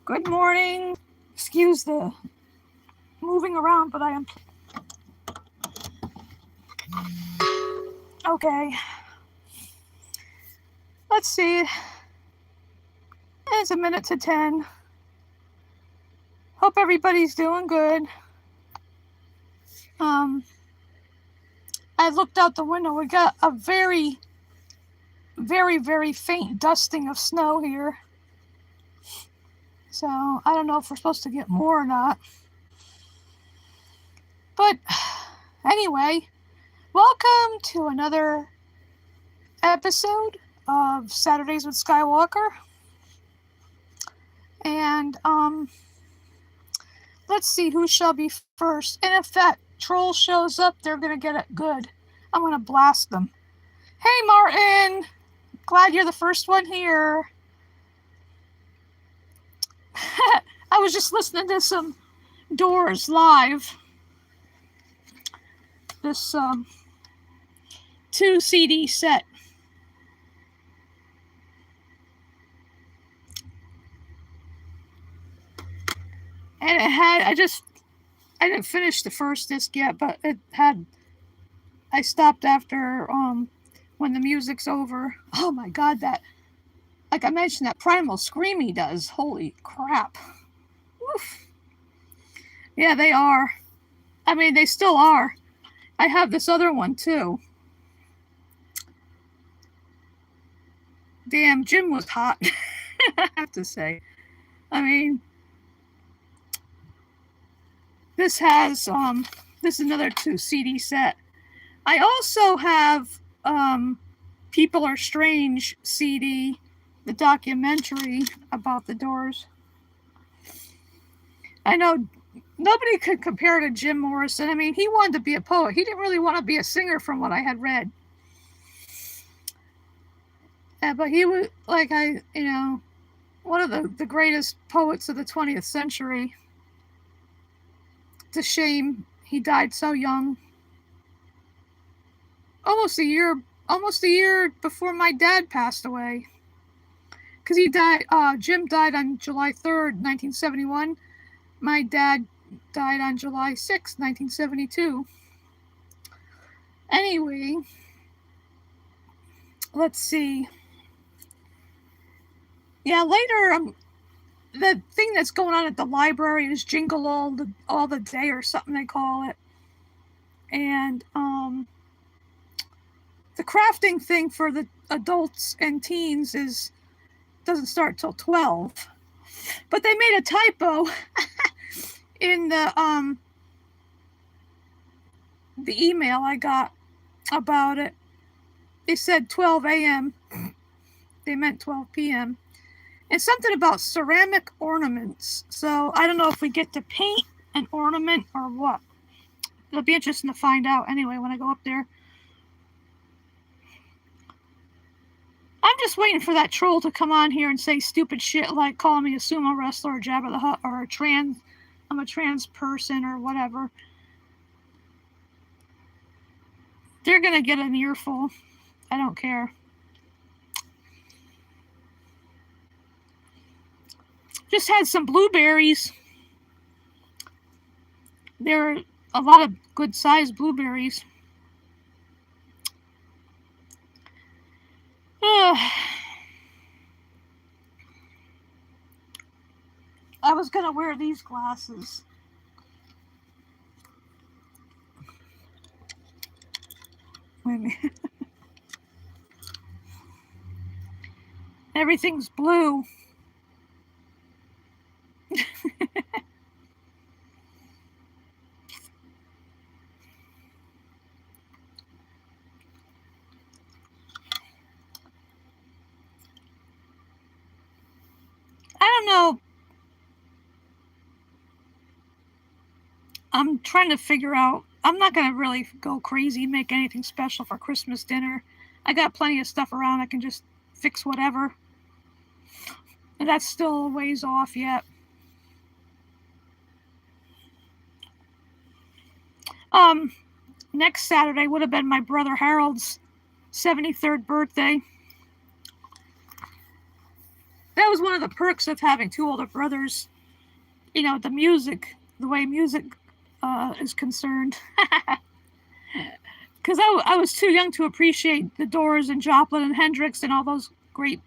Good morning. Excuse the moving around, but I am. Okay. Let's see. It's a minute to 10. Hope everybody's doing good. I looked out the window. We got a very, very, very faint dusting of snow here. So I don't know if we're supposed to get more or not. But anyway, welcome to another episode of Saturdays with Skywalker. And let's see who shall be first. And if that troll shows up, they're gonna get it good. I'm gonna blast them. Hey Martin! Glad you're the first one here. I was just listening to some Doors live. This 2 CD set. And it had, I didn't finish the first disc yet, but it had, I stopped after when the music's over. Oh my god, that, like I mentioned, that primal scream he does. Holy crap. Oof. Yeah, they are. I mean, they still are. I have this other one too. Damn, Jim was hot. I have to say. I mean, this has this is another 2 CD set. I also have People Are Strange CD, the documentary about the Doors. I know nobody could compare to Jim Morrison. I mean, he wanted to be a poet. He didn't really want to be a singer from what I had read. But he was, like, one of the greatest poets of the 20th century. It's a shame he died so young. Almost a year before my dad passed away. Because Jim died on July 3rd, 1971. My dad died on July 6th, 1972. Anyway, let's see. Yeah, later, the thing that's going on at the library is Jingle All the Day or something they call it. And the crafting thing for the adults and teens doesn't start till 12. But they made a typo in the email I got about it. They said 12 a.m. They meant 12 p.m. And something about ceramic ornaments. So I don't know if we get to paint an ornament or what. It'll be interesting to find out anyway when I go up there. I'm just waiting for that troll to come on here and say stupid shit like calling me a sumo wrestler or Jabba the Hutt or I'm a trans person or whatever. They're gonna get an earful. I don't care. Just had some blueberries. There are a lot of good sized blueberries. I was gonna wear these glasses. Wait a minute. Everything's blue. I don't know. I'm trying to figure out. I'm not going to really go crazy, make anything special for Christmas dinner. I got plenty of stuff around. I can just fix whatever. And that's still a ways off yet. Next Saturday would have been my brother Harold's 73rd birthday. that was one of the perks of having two older brothers. You know, the music, the way music is concerned. Because I was too young to appreciate the Doors and Joplin and Hendrix and all those great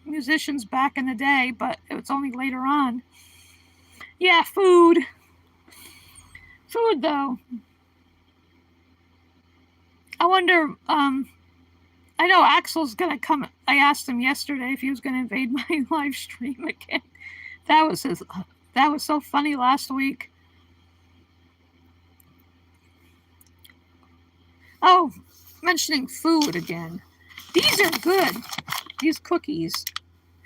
musicians back in the day, but it was only later on. Yeah, food. Food, though. I wonder, I know Axel's gonna come. I asked him yesterday if he was gonna invade my live stream again. That was so funny last week. Oh, mentioning food again. These are good. These cookies.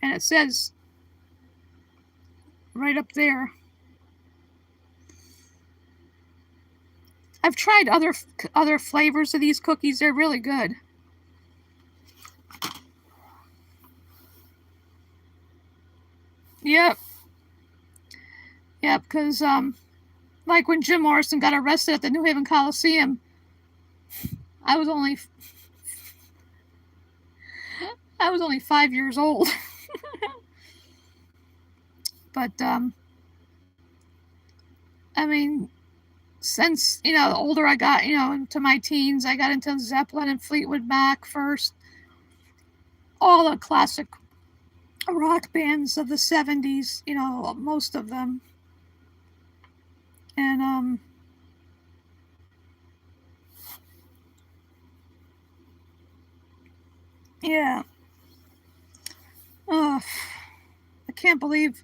And it says right up there. I've tried other flavors of these cookies. They're really good. Yep. Yep, because like when Jim Morrison got arrested at the New Haven Coliseum, I was only 5 years old. But I mean, since, you know, the older I got, you know, into my teens, I got into Zeppelin and Fleetwood Mac first. All the classic rock bands of the 70s, you know, most of them. And yeah. I can't believe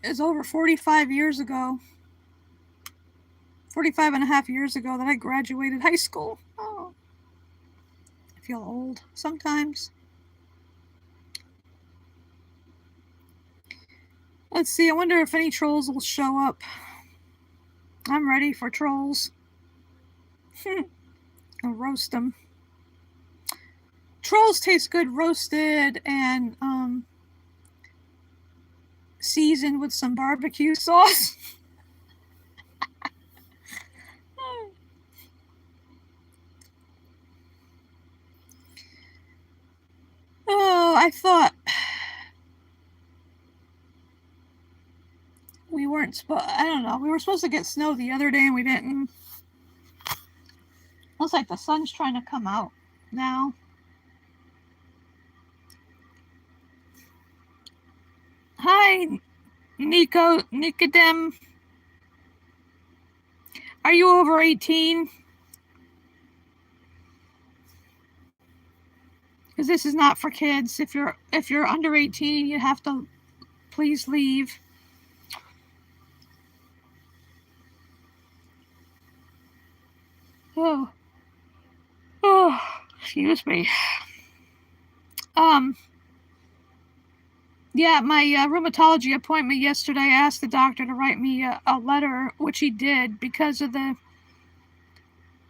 it's over 45 years ago. 45 and a half years ago that I graduated high school. Oh, I feel old sometimes. Let's see, I wonder if any trolls will show up. I'm ready for trolls. I'll roast them. Trolls taste good roasted and seasoned with some barbecue sauce. Oh, I thought we weren't supposed. I don't know. We were supposed to get snow the other day and we didn't. Looks like the sun's trying to come out now. Hi, Nicodem. Are you over 18? Because this is not for kids. If you're under 18, you have to please leave. Oh, excuse me. Yeah, my rheumatology appointment yesterday, I asked the doctor to write me a letter, which he did because of the.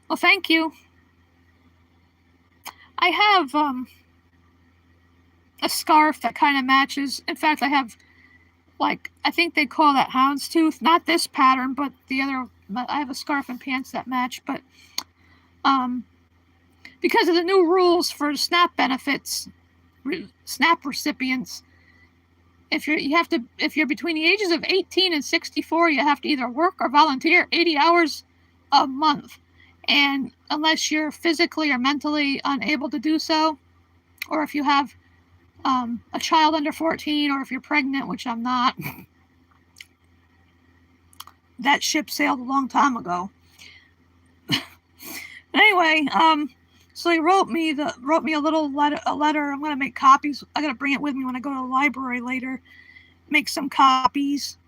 Well, thank you. I have a scarf that kind of matches. In fact, I have, like, I think they call that houndstooth. Not this pattern, but the other. I have a scarf and pants that match, but because of the new rules for SNAP benefits, SNAP recipients, if you're between the ages of 18 and 64, you have to either work or volunteer 80 hours a month. And unless you're physically or mentally unable to do so, or if you have a child under 14, or if you're pregnant, which I'm not, that ship sailed a long time ago. Anyway, so he wrote me a little letter. I'm gonna make copies. I gotta bring it with me when I go to the library later. Make some copies,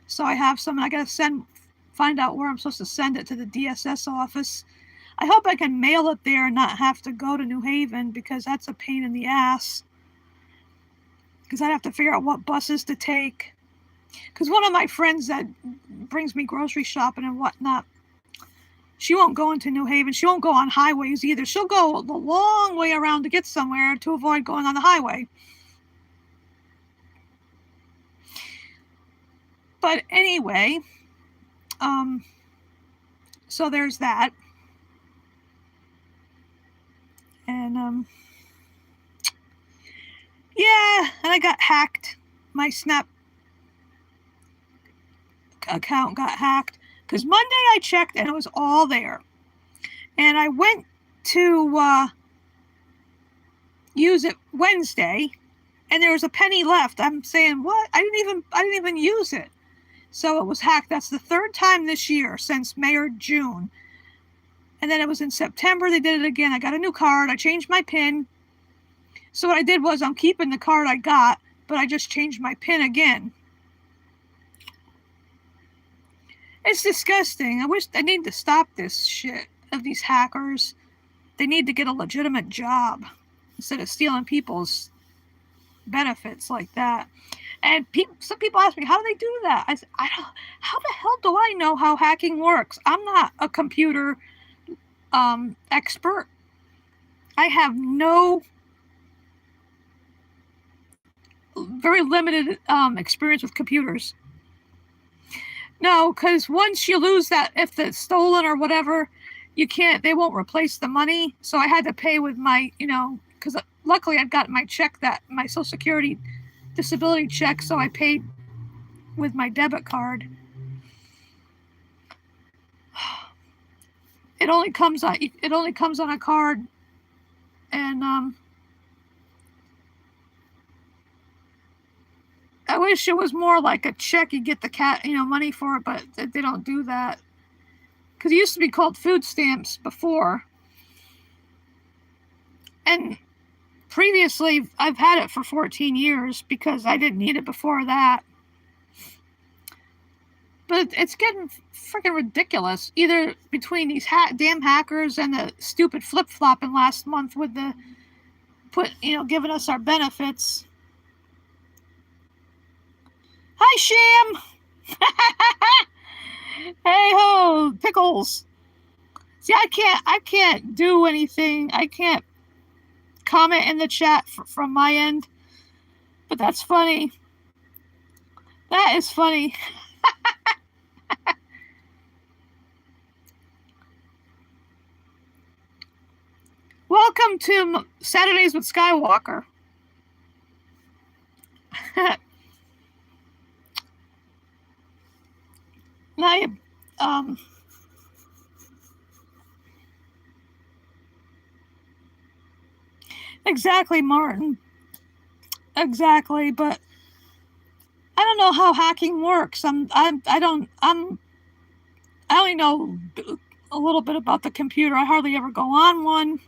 so I have some. I gotta find out where I'm supposed to send it to the DSS office. I hope I can mail it there and not have to go to New Haven, because that's a pain in the ass. Because I'd have to figure out what buses to take. Because one of my friends that brings me grocery shopping and whatnot, she won't go into New Haven. She won't go on highways either. She'll go the long way around to get somewhere to avoid going on the highway. But anyway, so there's that. And Yeah, and I got hacked. My Snap account got hacked because Monday I checked and it was all there. And I went to use it Wednesday, and there was a penny left. I'm saying, what? I didn't even use it. So it was hacked. That's the third time this year since May or June. And then it was in September they did it again. I got a new card. I changed my PIN. So what I did was I'm keeping the card I got, but I just changed my PIN again. It's disgusting. I wish they need to stop this shit of these hackers. They need to get a legitimate job instead of stealing people's benefits like that. And some people ask me, how do they do that? I said, how the hell do I know how hacking works? I'm not a computer expert. I have very limited experience with computers. No, because once you lose that, if it's stolen or whatever, they won't replace the money. So I had to pay with my, because luckily I'd got my check, my Social Security disability check, so I paid with my debit card. It only comes on a card, and I wish it was more like a check. You get the money for it, but they don't do that. Because it used to be called food stamps before, and previously I've had it for 14 years because I didn't need it before that. But it's getting freaking ridiculous. Either between these damn hackers and the stupid flip-flopping last month with the giving us our benefits. Hi, Sham. Hey ho, pickles. See, I can't do anything. I can't comment in the chat from my end. But that's funny. That is funny. Welcome to Saturdays with Skywalker. Now, exactly, Martin. Exactly, but I don't know how hacking works. I only know a little bit about the computer. I hardly ever go on one.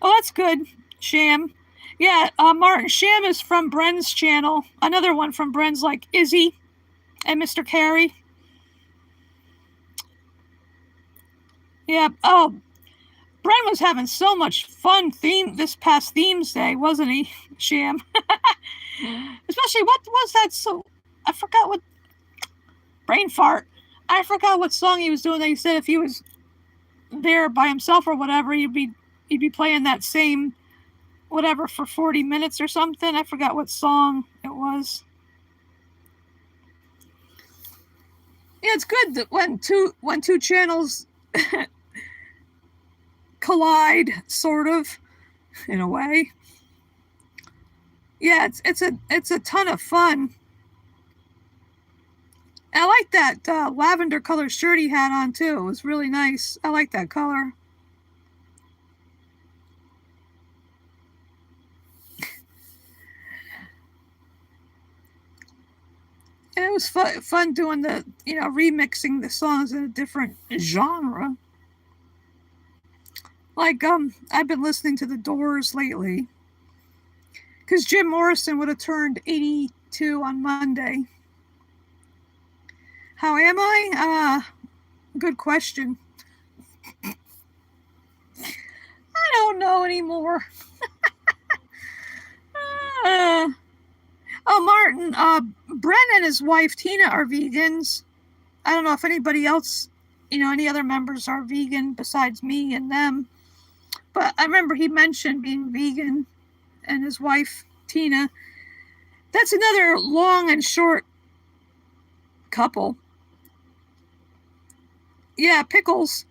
Oh, that's good, Sham. Yeah, Martin, Sham is from Bren's channel. Another one from Bren's, like Izzy and Mr. Carey. Yeah. Oh, Bren was having so much fun this past Themes Day, wasn't he, Sham? Especially, what was that? So I forgot what. Brain fart. I forgot what song he was doing. That he said if he was there by himself or whatever, he'd be playing that same whatever for 40 minutes or something. I forgot what song it was. Yeah, it's good that when two channels collide, sort of, in a way. Yeah, it's a ton of fun. I like that lavender color shirt he had on too. It was really nice. I like that color. And it was fun doing the remixing the songs in a different genre. Like I've been listening to The Doors lately because Jim Morrison would have turned 82 on Monday. How am I? Good question. I don't know anymore. Oh, Martin, Bren and his wife Tina are vegans. I don't know if anybody else, any other members are vegan besides me and them. But I remember he mentioned being vegan, and his wife Tina. That's another long and short couple. Yeah, pickles.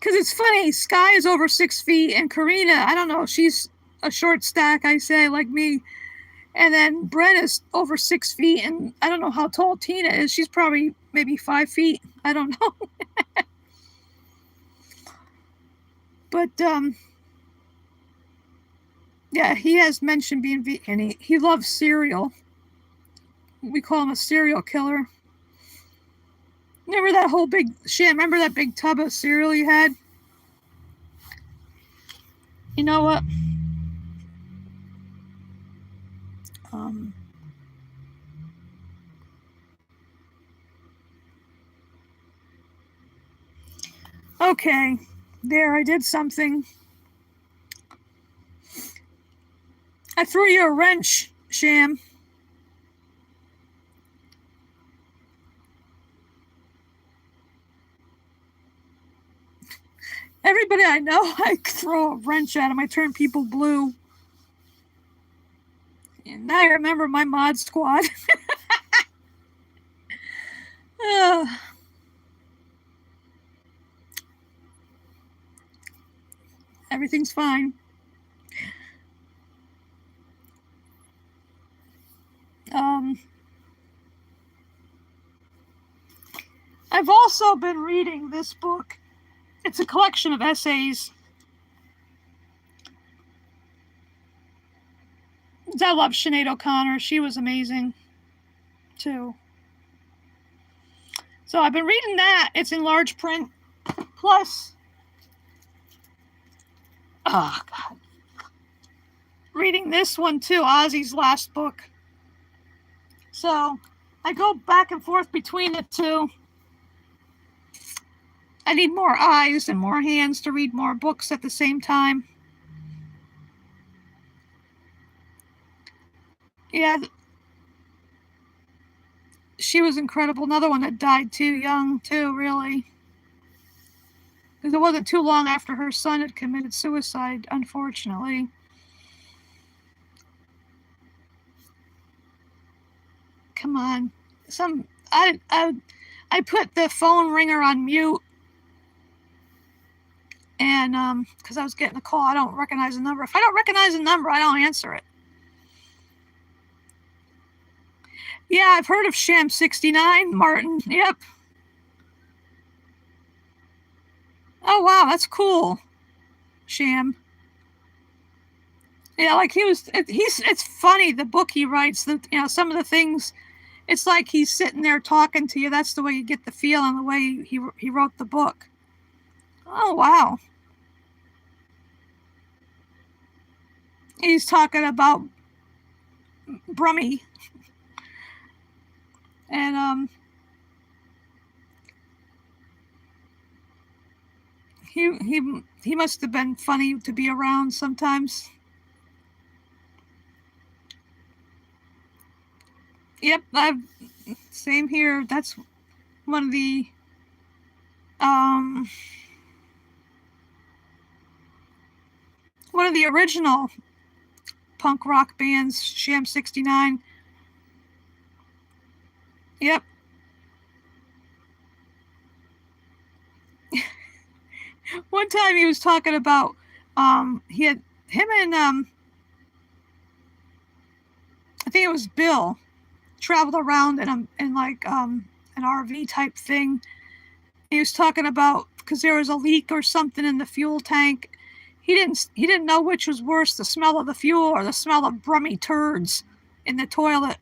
Because it's funny, Sky is over 6 feet, and Karina, I don't know, she's a short stack, I say, like me. And then Brent is over 6 feet, and I don't know how tall Tina is. She's probably maybe 5 feet. I don't know. But, yeah, he has mentioned being vegan. He loves cereal. We call him a cereal killer. Remember that whole big shit? Remember that big tub of cereal you had? You know what? Okay, there, I did something. I threw you a wrench, Sham. Everybody I know, I throw a wrench at them. I turn people blue. And now I remember my mod squad. Everything's fine. I've also been reading this book. It's a collection of essays. I love Sinead O'Connor. She was amazing, too. So I've been reading that. It's in large print. Plus, oh, God. Reading this one, too, Ozzy's last book. So I go back and forth between the two. I need more eyes and more hands to read more books at the same time. Yeah, she was incredible. Another one that died too young, too, really. Because it wasn't too long after her son had committed suicide, unfortunately. Come on. I put the phone ringer on mute. And because I was getting a call, I don't recognize the number. If I don't recognize the number, I don't answer it. Yeah, I've heard of Sham 69, Martin. Yep. Oh, wow, that's cool. Sham. Yeah, like it's funny, the book he writes, some of the things, it's like he's sitting there talking to you. That's the way you get the feel and the way he wrote the book. Oh, wow. He's talking about Brummy. And he must have been funny to be around sometimes. Yep, same here. That's one of the original punk rock bands, Sham 69. Yep. One time he was talking about he had him and I think it was Bill traveled around in like an RV type thing. He was talking about because there was a leak or something in the fuel tank. He didn't know which was worse, the smell of the fuel or the smell of brummy turds in the toilet.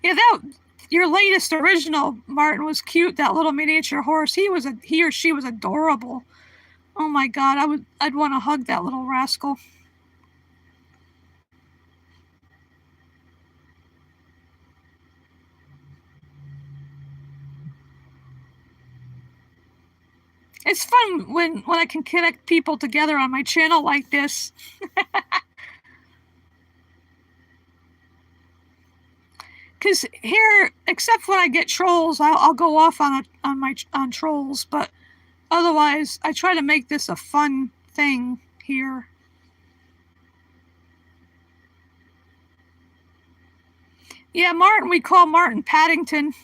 Yeah, your latest original, Martin, was cute. That little miniature horse. He or she was adorable. Oh my God, I'd want to hug that little rascal. It's fun when I can connect people together on my channel like this. Because here, except when I get trolls, I'll go off on trolls. But otherwise, I try to make this a fun thing here. Yeah, Martin, we call Martin Paddington.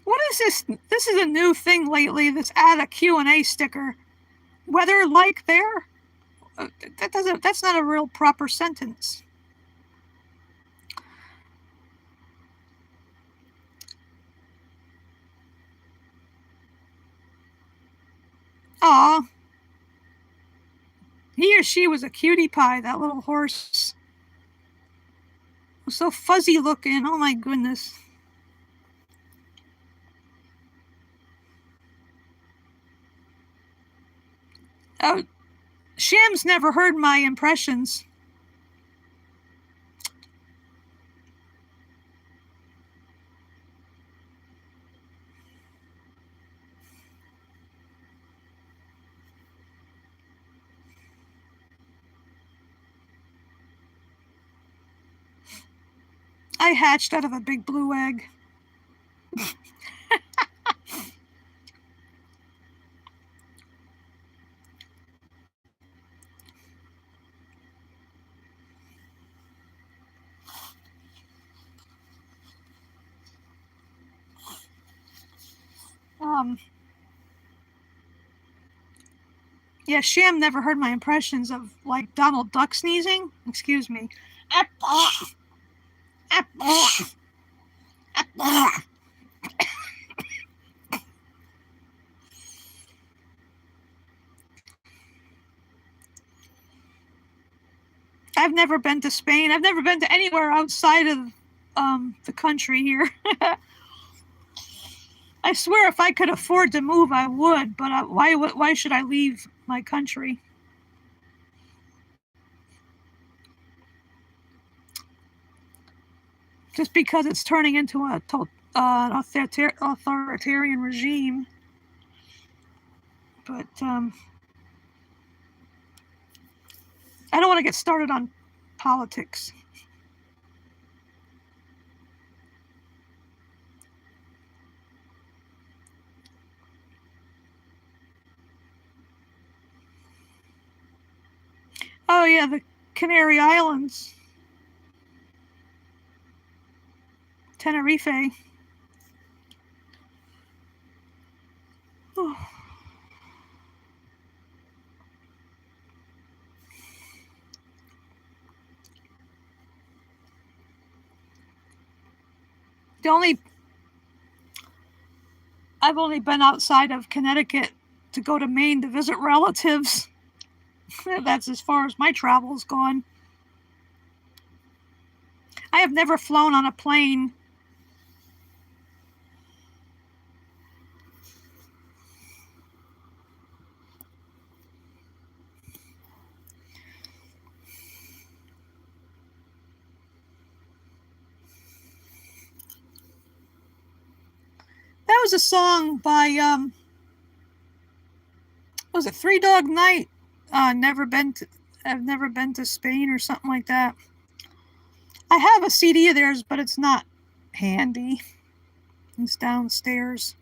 What is this? This is a new thing lately. This add a Q&A sticker. Weather like there? That's not a real proper sentence. Aw. He or she was a cutie pie, that little horse. So fuzzy looking. Oh my goodness. Oh, Sham's never heard my impressions. I hatched out of a big blue egg. Yeah, Sham never heard my impressions of, like, Donald Duck sneezing. Excuse me. I've never been to Spain. I've never been to anywhere outside of the country here. I swear if I could afford to move, I would, but why should I leave my country? Just because it's turning into an authoritarian regime. But I don't want to get started on politics. Oh yeah, the Canary Islands. Tenerife. Oh. I've only been outside of Connecticut to go to Maine to visit relatives. That's as far as my travel's gone. I have never flown on a plane. That was a song by was it Three Dog Night? I've never been to Spain or something like that. I have a CD of theirs, but it's not handy. It's downstairs.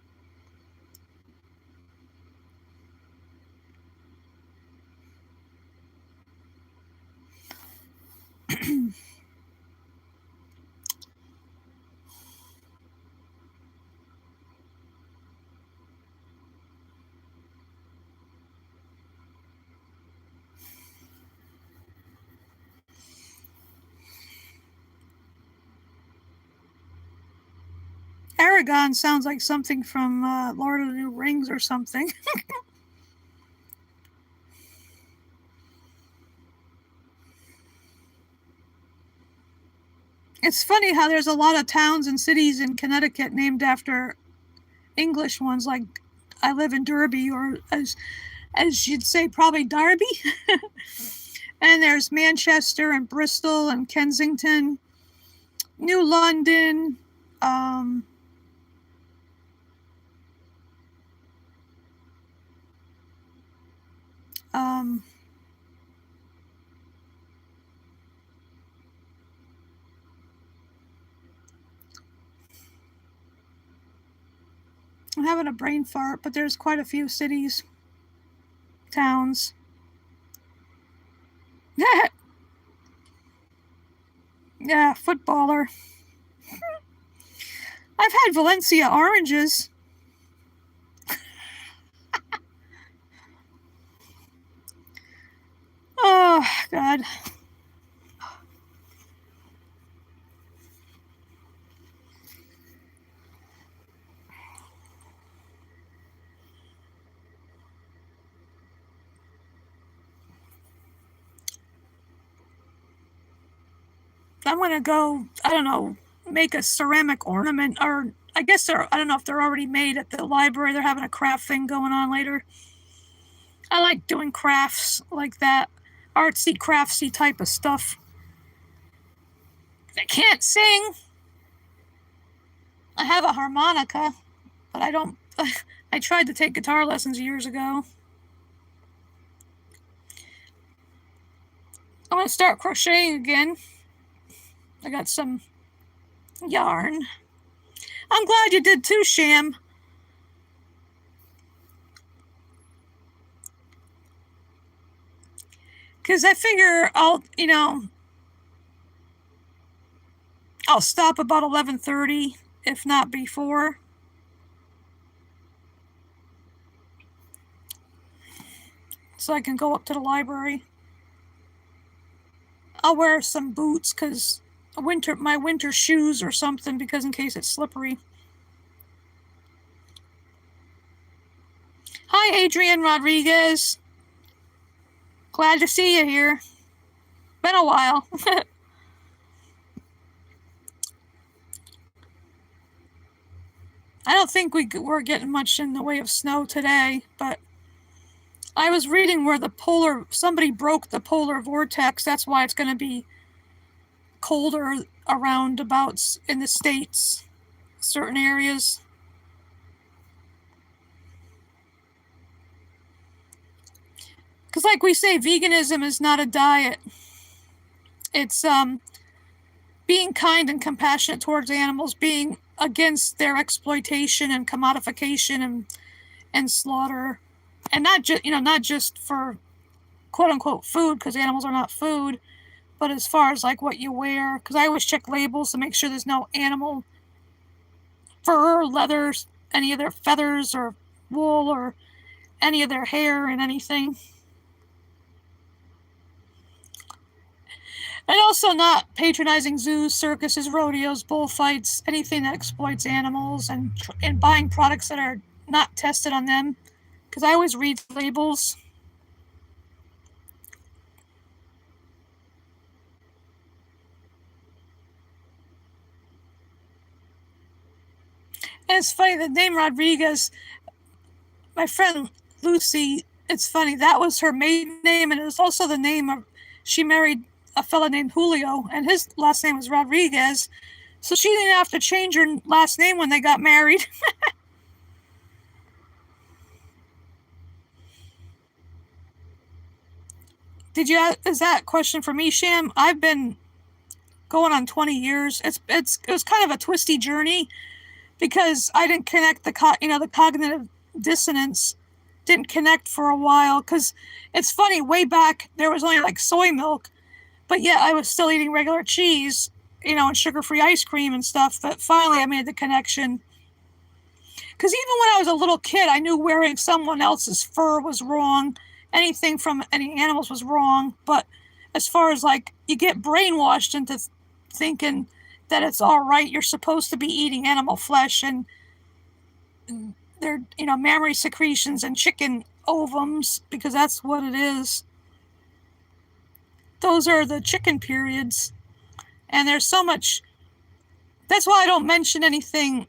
Aragon sounds like something from Lord of the New Rings or something. It's funny how there's a lot of towns and cities in Connecticut named after English ones, like I live in Derby, or as you'd say, probably Derby. And there's Manchester and Bristol and Kensington, New London, I'm having a brain fart, but there's quite a few cities, towns. Yeah, footballer. I've had Valencia oranges. Oh, God. I'm going to go, I don't know, make a ceramic ornament, or I guess I don't know if they're already made at the library. They're having a craft thing going on later. I like doing crafts like that, artsy, craftsy type of stuff. I can't sing. I have a harmonica, but I don't. I tried to take guitar lessons years ago. I'm going to start crocheting again. I got some yarn. I'm glad you did too, Sham. Because I figure I'll stop about 11:30, if not before. So I can go up to the library. I'll wear some boots because my winter shoes or something, because in case it's slippery. Hi, Adrian Rodriguez. Glad to see you here. Been a while. I don't think we're getting much in the way of snow today, but I was reading where somebody broke the polar vortex. That's why it's going to be colder around abouts in the States, certain areas. Because like we say, veganism is not a diet. It's being kind and compassionate towards animals, being against their exploitation and commodification and slaughter, and not just for quote unquote food, because animals are not food, but as far as like what you wear, because I always check labels to make sure there's no animal fur, leathers, any of their feathers or wool or any of their hair and anything. And also not patronizing zoos, circuses, rodeos, bullfights, anything that exploits animals, and buying products that are not tested on them, because I always read labels. And it's funny, the name Rodriguez, my friend Lucy, it's funny, that was her maiden name, and it was also the name of, she married a fella named Julio, and his last name was Rodriguez, so she didn't have to change her last name when they got married. Is that question for me, Sham? I've been going on 20 years. It was kind of a twisty journey, because I didn't connect the cognitive dissonance didn't connect for a while, because it's funny, way back there was only like soy milk, but yet I was still eating regular cheese, and sugar-free ice cream and stuff. But finally I made the connection, because even when I was a little kid, I knew wearing someone else's fur was wrong, anything from any animals was wrong. But as far as like, you get brainwashed into thinking that it's all right, you're supposed to be eating animal flesh, and they're mammary secretions and chicken ovums, because that's what it is. Those are the chicken periods, and there's so much. That's why I don't mention anything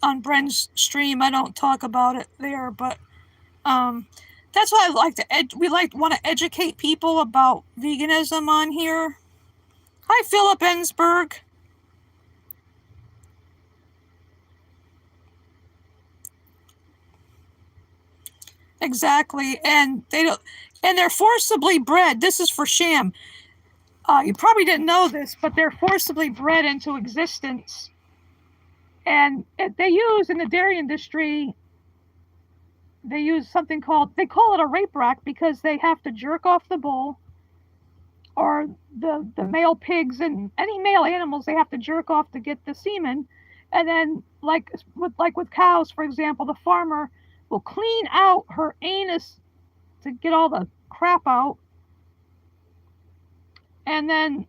on Bren's stream. I don't talk about it there, but that's why we want to educate people about veganism on here. Hi, Philip Ensberg. Exactly, and they're forcibly bred. This is for Sham. You probably didn't know this, but they're forcibly bred into existence And they use in the dairy industry, they use something called, they call it a rape rack because they have to jerk off the bull, or the male pigs and any male animals, they have to jerk off to get the semen. And then like with cows, for example, the farmer will clean out her anus to get all the crap out, and then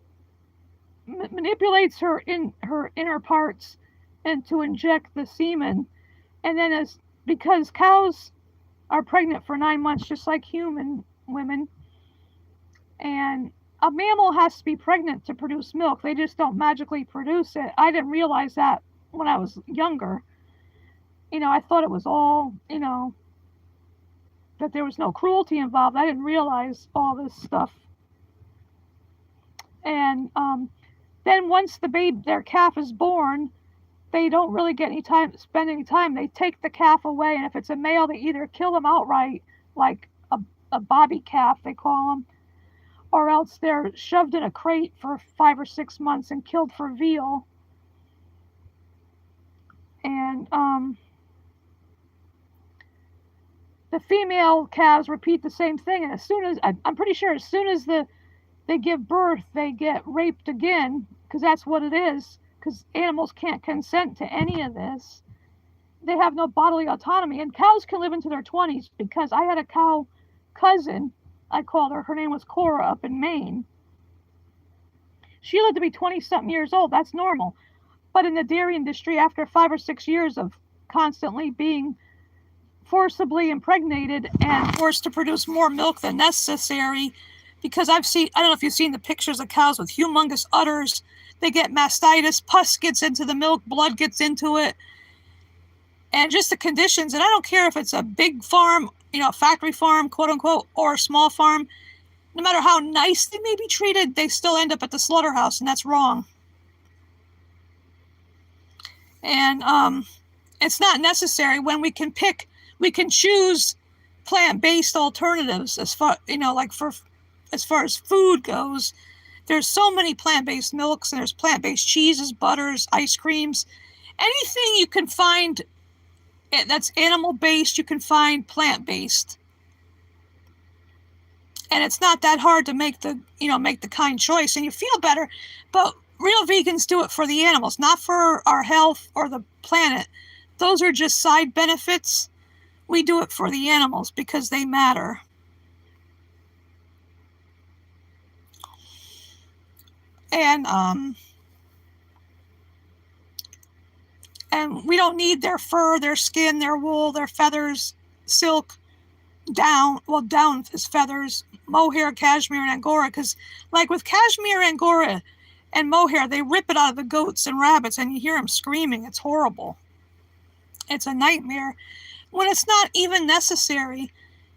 manipulates her inner parts and to inject the semen. And then because cows are pregnant for 9 months just like human women, and a mammal has to be pregnant to produce milk. They just don't magically produce it. I didn't realize that when I was younger. I thought it was all, that there was no cruelty involved. I didn't realize all this stuff. And then once their calf is born, they don't really spend any time. They take the calf away, and if it's a male, they either kill them outright, like a bobby calf, they call them, or else they're shoved in a crate for 5 or 6 months and killed for veal. And the female calves repeat the same thing. And I'm pretty sure as soon as they give birth, they get raped again, because that's what it is, because animals can't consent to any of this. They have no bodily autonomy. And cows can live into their 20s, because I had a cow cousin, I called her name was Cora, up in Maine. She lived to be 20-something years old. That's normal. But in the dairy industry, after 5 or 6 years of constantly being forcibly impregnated and forced to produce more milk than necessary, because I don't know if you've seen the pictures of cows with humongous udders. They get mastitis, pus gets into the milk, blood gets into it, and just the conditions. And I don't care if it's a big farm, factory farm, quote unquote, or a small farm. No matter how nice they may be treated, they still end up at the slaughterhouse, and that's wrong. And it's not necessary when we can choose plant-based alternatives as far, as far as food goes. There's so many plant-based milks, and there's plant-based cheeses, butters, ice creams, anything you can find that's animal-based, you can find plant-based. And it's not that hard to make the kind choice, and you feel better. But real vegans do it for the animals, not for our health or the planet. Those are just side benefits. We do it for the animals because they matter. And we don't need their fur, their skin, their wool, their feathers, silk, down. Well, down is feathers, mohair, cashmere, and angora. Because like with cashmere, angora, and mohair, they rip it out of the goats and rabbits, and you hear them screaming. It's horrible. It's a nightmare when it's not even necessary.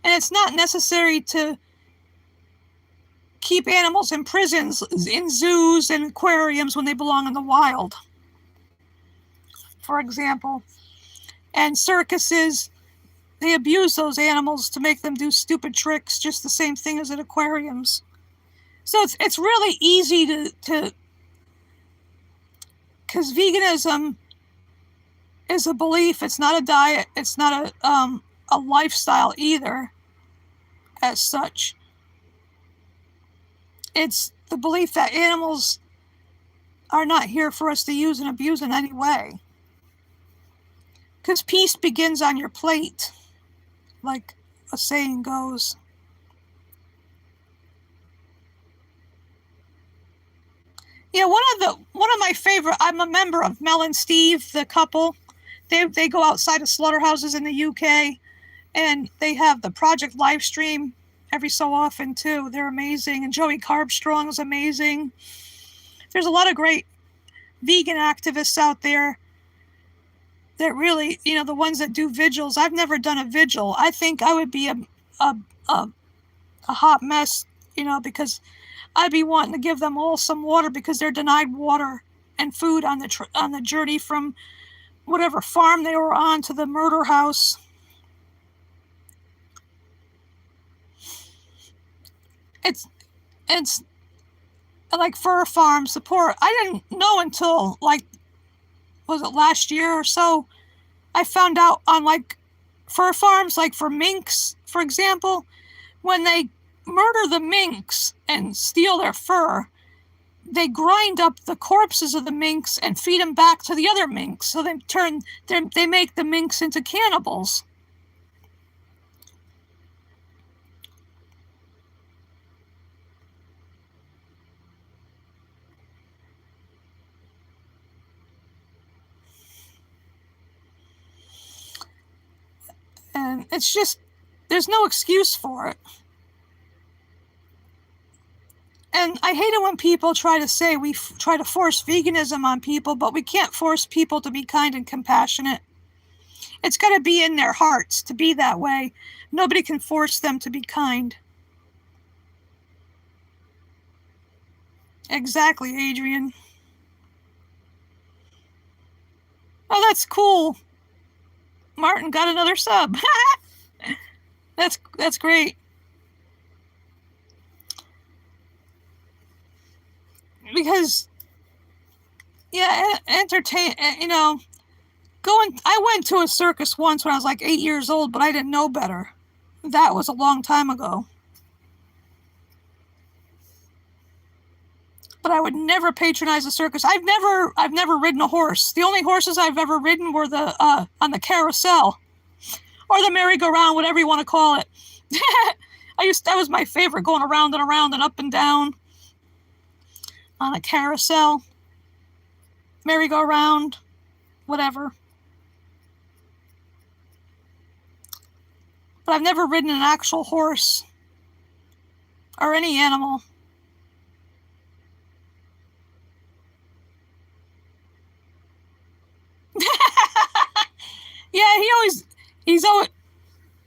And it's not necessary to keep animals in prisons, in zoos, and aquariums when they belong in the wild, for example. And circuses, they abuse those animals to make them do stupid tricks, just the same thing as at aquariums. So it's really easy to because veganism is a belief. It's not a diet. It's not a lifestyle either, as such. It's the belief that animals are not here for us to use and abuse in any way. Because peace begins on your plate, like a saying goes. Yeah, one of my favorite. I'm a member of Mel and Steve, the couple. They go outside of slaughterhouses in the UK, and they have the Project Livestream every so often too. They're amazing, and Joey Carbstrong is amazing. There's a lot of great vegan activists out there that really, the ones that do vigils. I've never done a vigil. I think I would be a hot mess, because I'd be wanting to give them all some water because they're denied water and food on the journey from whatever farm they were on to the murder house. It's like fur farm support. I didn't know until was it last year or so, I found out on like fur farms, like for minks, for example, when they murder the minks and steal their fur, they grind up the corpses of the minks and feed them back to the other minks. So they make the minks into cannibals. And it's just, there's no excuse for it. And I hate it when people try to say we try to force veganism on people, but we can't force people to be kind and compassionate. It's got to be in their hearts to be that way. Nobody can force them to be kind. Exactly, Adrian. Oh, that's cool. Martin got another sub. That's great. Because, yeah, entertain, I went to a circus once when I was like 8 years old, but I didn't know better. That was a long time ago. But I would never patronize a circus. I've never ridden a horse. The only horses I've ever ridden were the on the carousel or the merry-go-round, whatever you want to call it. That was my favorite, going around and around and up and down on a carousel, merry-go-round, whatever. But I've never ridden an actual horse or any animal. Yeah,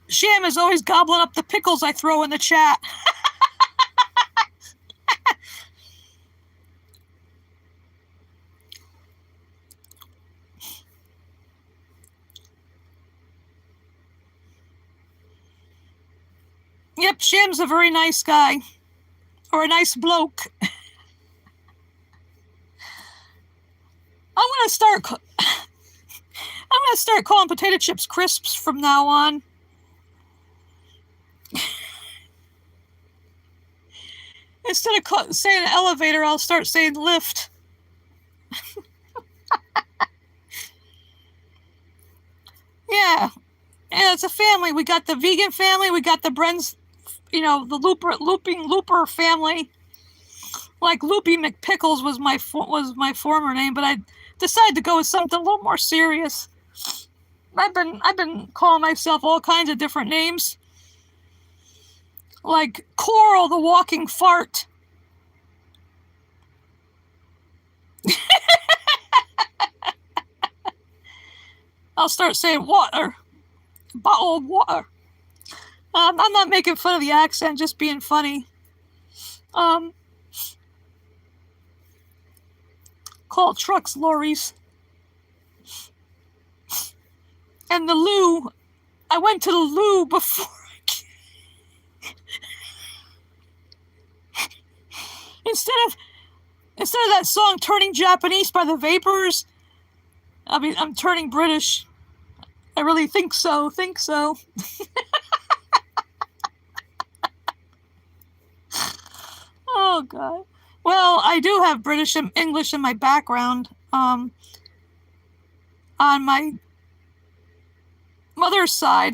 Sham is always gobbling up the pickles I throw in the chat. Yep, Sham's a very nice guy. Or a nice bloke. I'm gonna start calling potato chips crisps from now on. Instead of saying elevator, I'll start saying lift. Yeah, it's a family. We got the vegan family. We got the Bren's, the looping looper family. Like Loopy McPickles was my former name, but I decided to go with something a little more serious. I've been calling myself all kinds of different names, like Coral the Walking Fart. I'll start saying water, bottle of water. I'm not making fun of the accent, just being funny. Call trucks lorries. And the loo, I went to the loo before instead of that song Turning Japanese by the Vapors, I'm turning British. I really think so. Oh, God. Well, I do have British and English in my background. On my mother's side,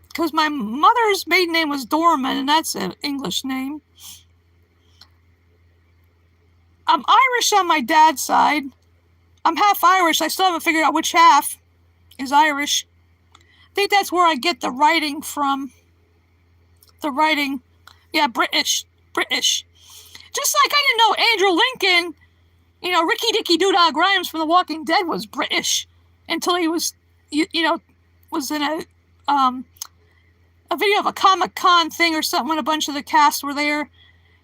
because my mother's maiden name was Dorman, and that's an English name. I'm Irish on my dad's side. I'm half Irish. I still haven't figured out which half is Irish. I think that's where I get the writing from. Yeah, British. Just like I didn't know Andrew Lincoln, Ricky Dicky Doodog Grimes from The Walking Dead was British until he was, was in a video of a Comic-Con thing or something when a bunch of the cast were there.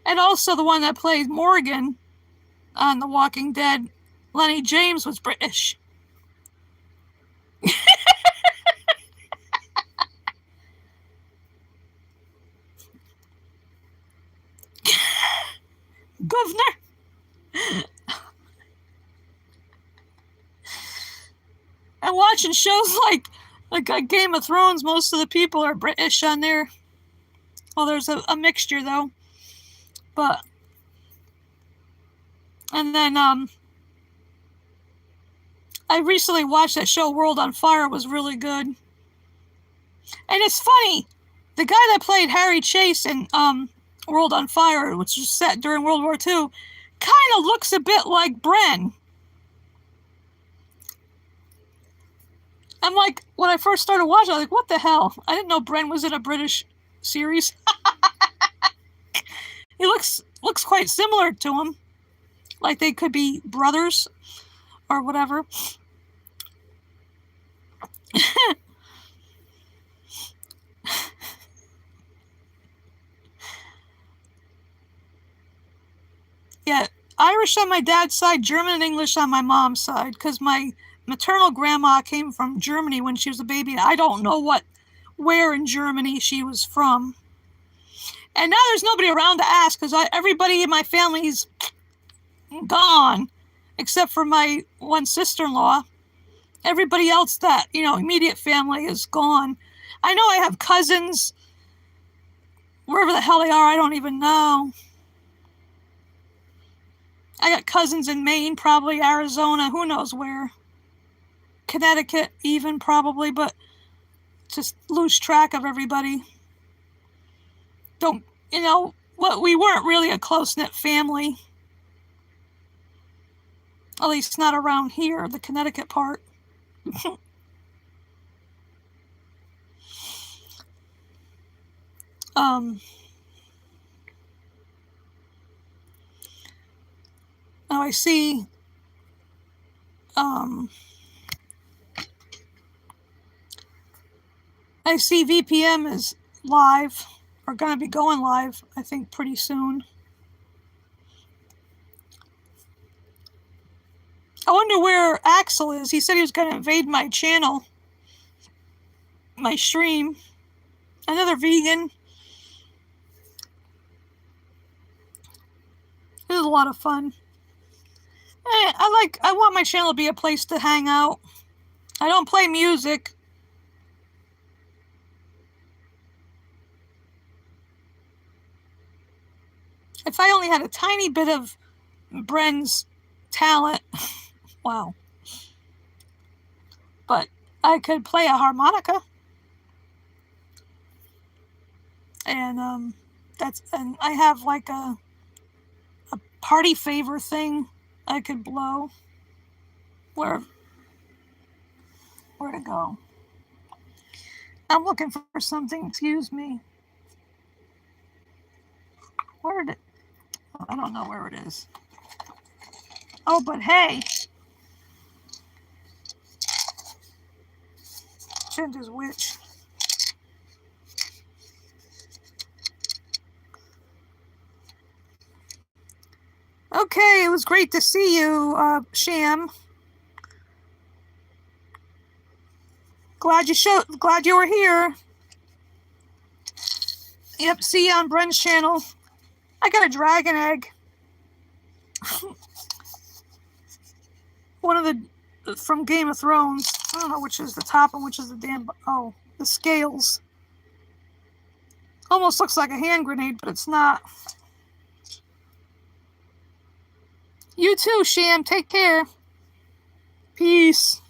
And also the one that played Morgan on The Walking Dead, Lenny James, was British. Governor. And watching shows like Game of Thrones, most of the people are British on there. Well, there's a mixture though. But and then I recently watched that show World on Fire. It was really good. And it's funny, the guy that played Harry Chase in World on Fire, which was set during World War II, kind of looks a bit like Bren. I'm like, when I first started watching, I was like, what the hell? I didn't know Bren was in a British series. He looks quite similar to him. Like they could be brothers or whatever. Yeah, Irish on my dad's side, German and English on my mom's side, because my maternal grandma came from Germany when she was a baby. I don't know where in Germany she was from. And now there's nobody around to ask, because everybody in my family's gone, except for my one sister-in-law. Everybody else that, immediate family is gone. I know I have cousins, wherever the hell they are, I don't even know. I got cousins in Maine, probably Arizona, who knows where. Connecticut even, probably, but just lose track of everybody. We weren't really a close-knit family. At least not around here, the Connecticut part. Now I see VPM is live, or going to be going live, I think, pretty soon. I wonder where Axel is. He said he was going to invade my channel, my stream. Another vegan. It was a lot of fun. I want my channel to be a place to hang out. I don't play music. If I only had a tiny bit of Bren's talent, wow. But I could play a harmonica. And and I have like a party favor thing I could blow. Where to go? I'm looking for something, excuse me. Where did it? I don't know where it is. Oh, but hey. Ginger's witch. Okay, it was great to see you, Sham. Glad you were here. Yep, see you on Bren's channel. I got a dragon egg. One of the from Game of Thrones. I don't know which is the top and which is the the scales. Almost looks like a hand grenade, but it's not. You too, Sham. Take care. Peace.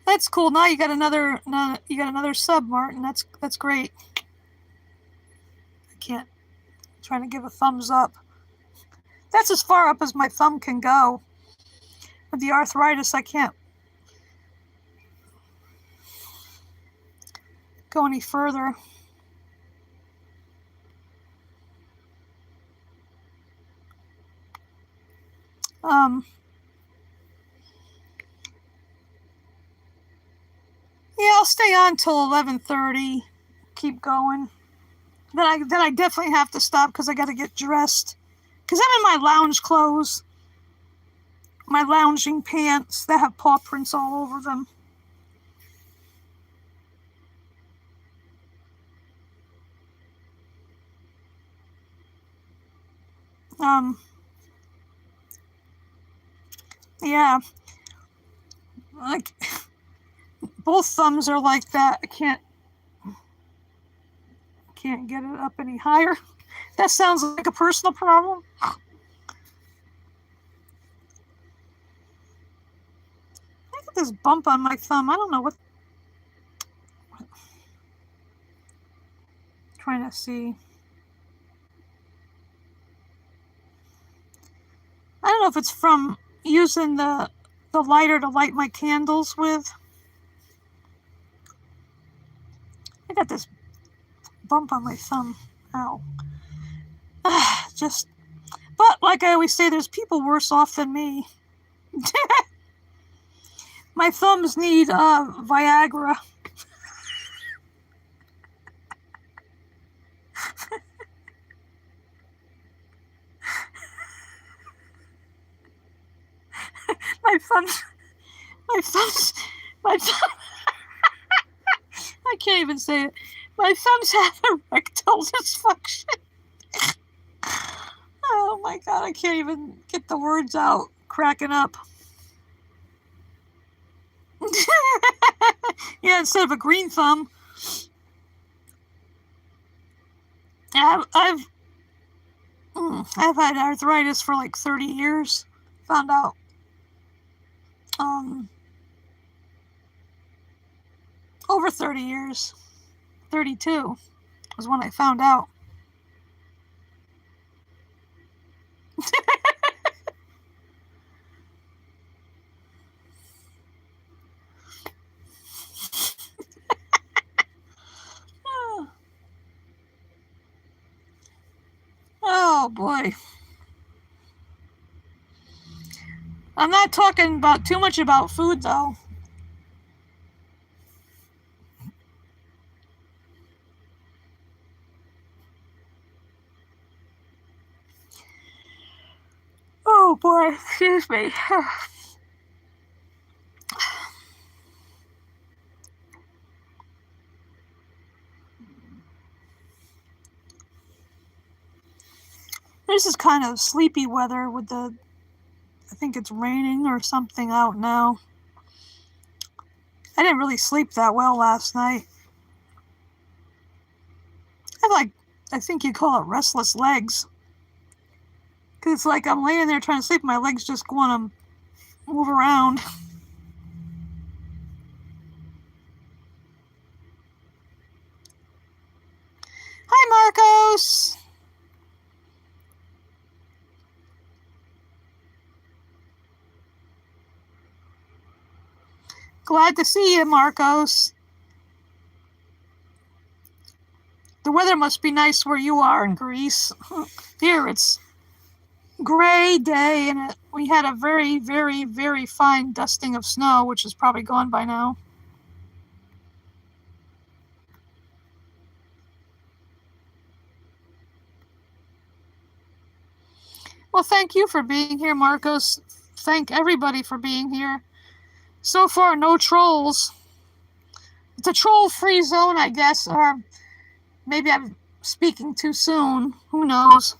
That's cool. Now you got another sub, Martin. That's great. I can't. I'm trying to give a thumbs up. That's as far up as my thumb can go. With the arthritis, I can't go any further. Yeah, I'll stay on till 11:30. Keep going. Then I definitely have to stop because I got to get dressed Because I'm in my lounge clothes, my lounging pants that have paw prints all over them. Yeah, like both thumbs are like that. I can't get it up any higher. That sounds like a personal problem. I got this bump on my thumb. I don't know what. Trying to see. I don't know if it's from using the lighter to light my candles with. I got this bump on my thumb. Ow. But like I always say, there's people worse off than me. My thumbs need Viagra. my thumbs. I can't even say it. My thumbs have erectile dysfunction. Oh my God, I can't even get the words out. Cracking up. Yeah, instead of a green thumb. I've had arthritis for like 30 years. Found out. 30 years. 32 was when I found out. Oh boy. I'm not talking about too much about food though. Oh boy, excuse me. This is kind of sleepy weather with the, I think it's raining or something out now. I didn't really sleep that well last night. I think you call it restless legs. Because it's like I'm laying there trying to sleep, my legs just want to move around. Hi, Marcos. Glad to see you, Marcos. The weather must be nice where you are in Greece. Here it's gray day, and we had a very, very, very fine dusting of snow, which is probably gone by now. Well, thank you for being here, Marcos. Thank everybody for being here. So far, no trolls. It's a troll-free zone, I guess, or maybe I'm speaking too soon. Who knows?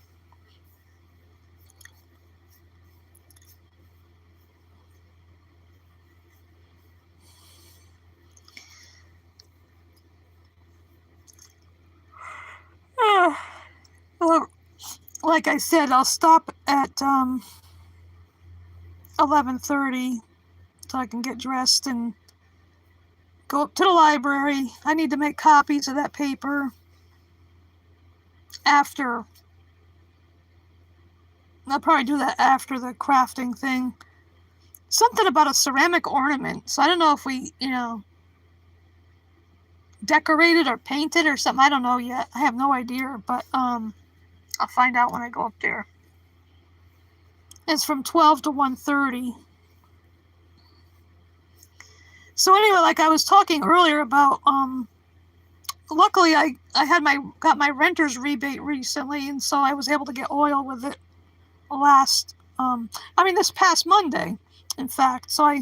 Like I said, I'll stop at 11:30 so I can get dressed and go up to the library. I need to make copies of that paper after. I'll probably do that after the crafting thing. Something about a ceramic ornament. So I don't know if we, decorate it or paint it or something. I don't know yet. I have no idea, but I'll find out when I go up there. It's from 12 to 1:30. So anyway, like I was talking earlier about, luckily I got my renter's rebate recently, and so I was able to get oil with it. this past Monday, in fact. So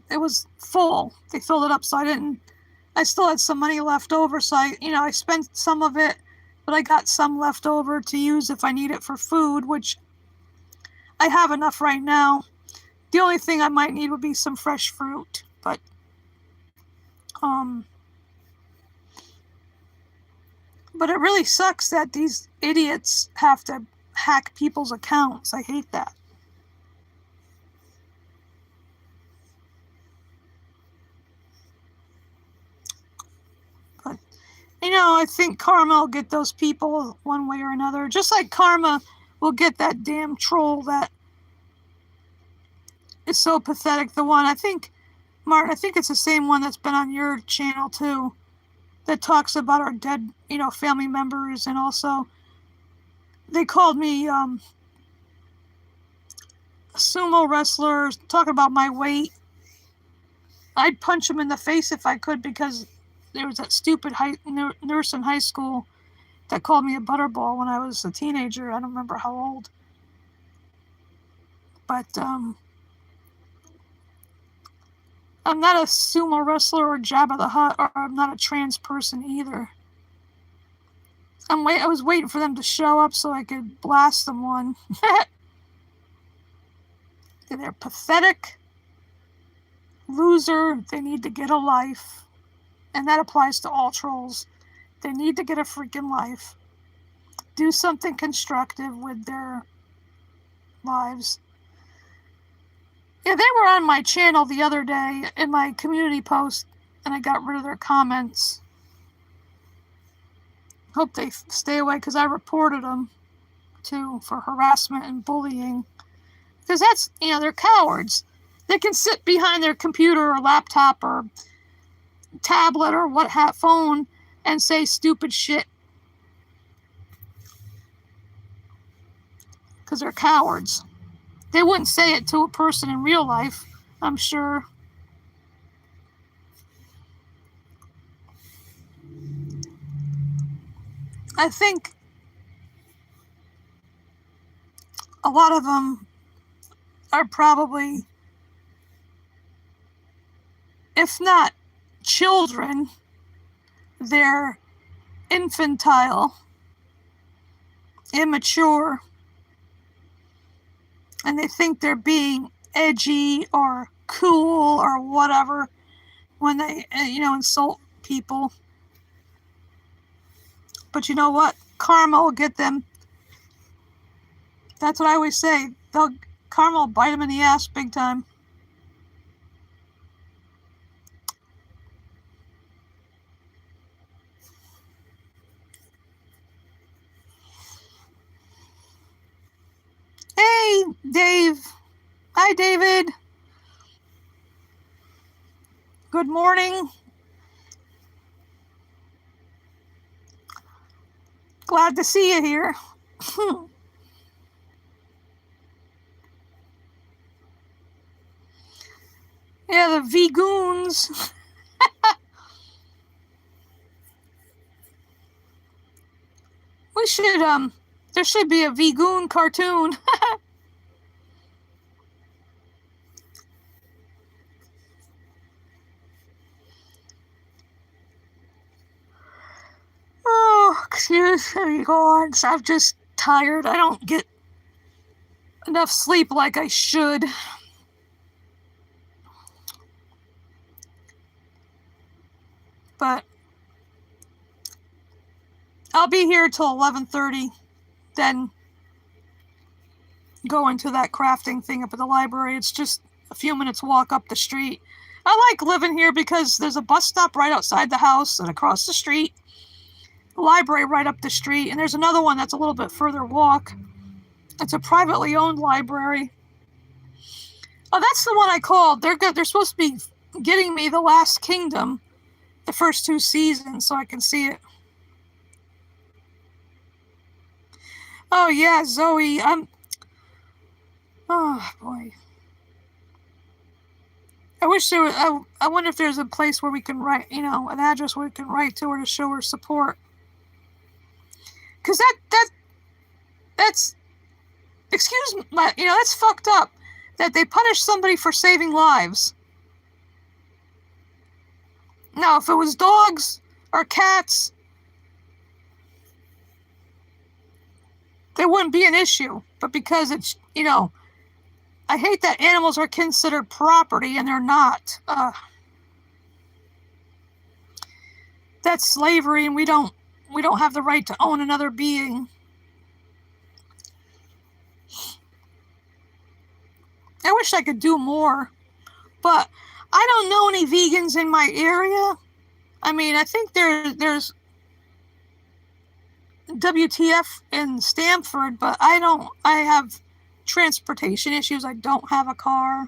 it was full. They filled it up, so I still had some money left over, so I spent some of it, but I got some left over to use if I need it for food, which I have enough right now. The only thing I might need would be some fresh fruit, but it really sucks that these idiots have to hack people's accounts. I hate that. But, I think karma will get those people one way or another. Just like karma will get that damn troll that is so pathetic. The one, Martin, I think it's the same one that's been on your channel too, that talks about our dead, family members, and also they called me a sumo wrestler, talking about my weight. I'd punch him in the face if I could, because there was that stupid nurse in high school that called me a butterball when I was a teenager. I don't remember how old. But I'm not a sumo wrestler or Jabba the Hutt, or I'm not a trans person either. I was waiting for them to show up so I could blast them one. They're pathetic, loser. They need to get a life. And that applies to all trolls. They need to get a freaking life. Do something constructive with their lives. Yeah, they were on my channel the other day in my community post, and I got rid of their comments. Hope they stay away, because I reported them too for harassment and bullying. Because that's, they're cowards. They can sit behind their computer or laptop or tablet or phone and say stupid shit. Because they're cowards. They wouldn't say it to a person in real life, I'm sure. I think a lot of them are probably, if not children, they're infantile, immature, and they think they're being edgy or cool or whatever when they, insult people. But you know what? Karma will get them. That's what I always say. Karma will bite them in the ass big time. Hey, Dave. Hi, David. Good morning. Glad to see you here. Yeah, the V-goons. We should, there should be a V-goon cartoon. Oh, excuse me, gods. I'm just tired. I don't get enough sleep like I should. But I'll be here till 11:30, then go into that crafting thing up at the library. It's just a few minutes walk up the street. I like living here because there's a bus stop right outside the house and across the street, a library right up the street, and there's another one that's a little bit further walk. It's a privately owned library. Oh, that's the one I called. They're good. They're supposed to be getting me The Last Kingdom, the first 2 seasons, so I can see it. Oh yeah, Zoe. Oh boy. I wish there was. I wonder if there's a place where we can write, an address where we can write to her to show her support. Because that's excuse me, that's fucked up that they punish somebody for saving lives. Now, if it was dogs or cats, there wouldn't be an issue. But because it's, I hate that animals are considered property and they're not. That's slavery, and we don't have the right to own another being. I wish I could do more, but I don't know any vegans in my area. I mean, I think there's WTF in Stamford, but I have transportation issues. I don't have a car.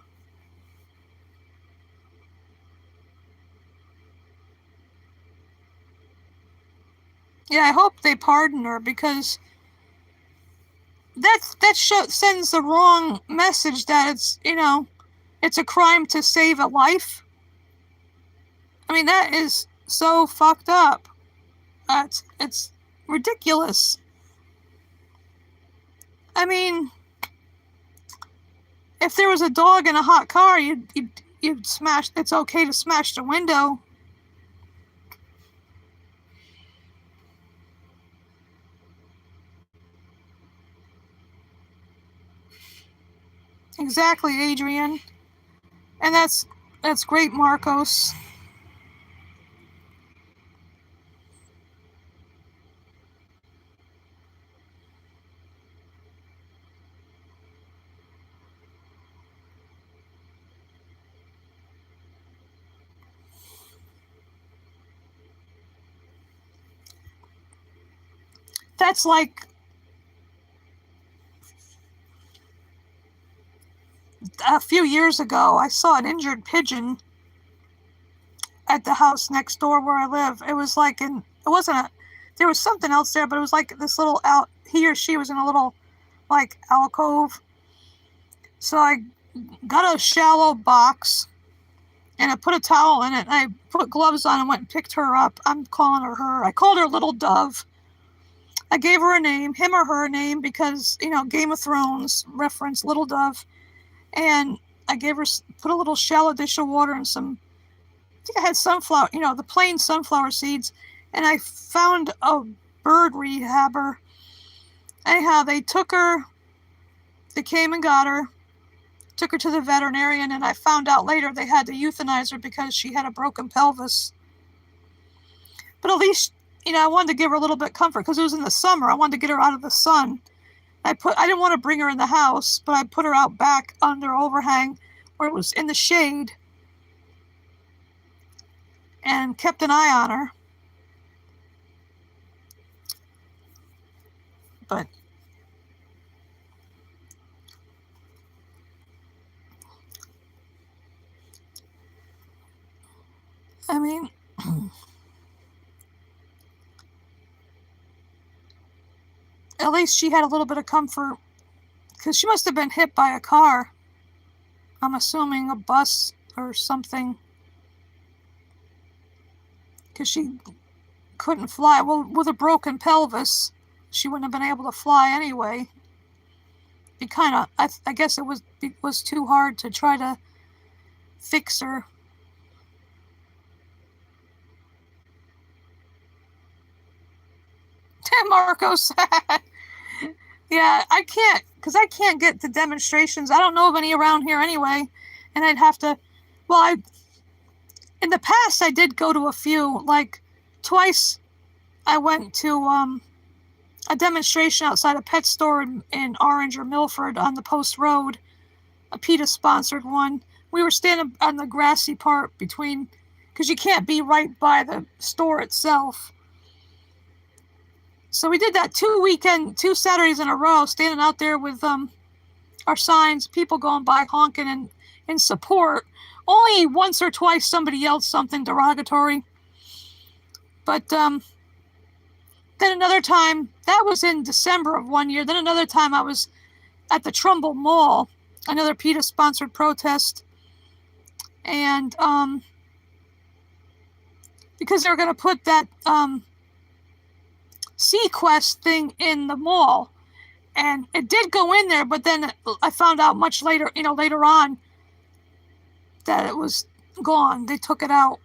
Yeah, I hope they pardon her, because that sends the wrong message that it's a crime to save a life. I mean, that is so fucked up. It's ridiculous. I mean, if there was a dog in a hot car, you'd smash. It's okay to smash the window. Exactly, Adrian. And that's great, Marcos. That's like a few years ago, I saw an injured pigeon at the house next door where I live. It was like there was something else there, but it was like this little he or she was in a little like alcove. So I got a shallow box and I put a towel in it. And I put gloves on and went and picked her up. I'm calling her her. I called her Little Dove. I gave her a name, him or her name, because, Game of Thrones reference, Little Dove. And I put a little shallow dish of water and I think I had sunflower, the plain sunflower seeds. And I found a bird rehabber. Anyhow, they came and got her, took her to the veterinarian, and I found out later they had to euthanize her because she had a broken pelvis. But at least, I wanted to give her a little bit of comfort because it was in the summer. I wanted to get her out of the sun. I didn't want to bring her in the house, but I put her out back under overhang where it was in the shade and kept an eye on her. But I mean, at least she had a little bit of comfort because she must have been hit by a car. I'm assuming a bus or something, because she couldn't fly. Well, with a broken pelvis, she wouldn't have been able to fly anyway. It kind of, I guess it was too hard to try to fix her. Marcos. Yeah, I can't get to demonstrations. I don't know of any around here anyway, and I'd have to. Well, in the past I did go to a few. Like twice, I went to a demonstration outside a pet store in Orange or Milford on the Post Road. A PETA sponsored one. We were standing on the grassy part between, because you can't be right by the store itself. So we did that 2 Saturdays in a row, standing out there with our signs, people going by honking and in support. Only once or twice somebody yelled something derogatory. But then another time, that was in December of one year. Then another time I was at the Trumbull Mall, another PETA-sponsored protest. And because they were going to put that Sequest thing in the mall. And it did go in there, but then I found out much later, later on, that it was gone. They took it out.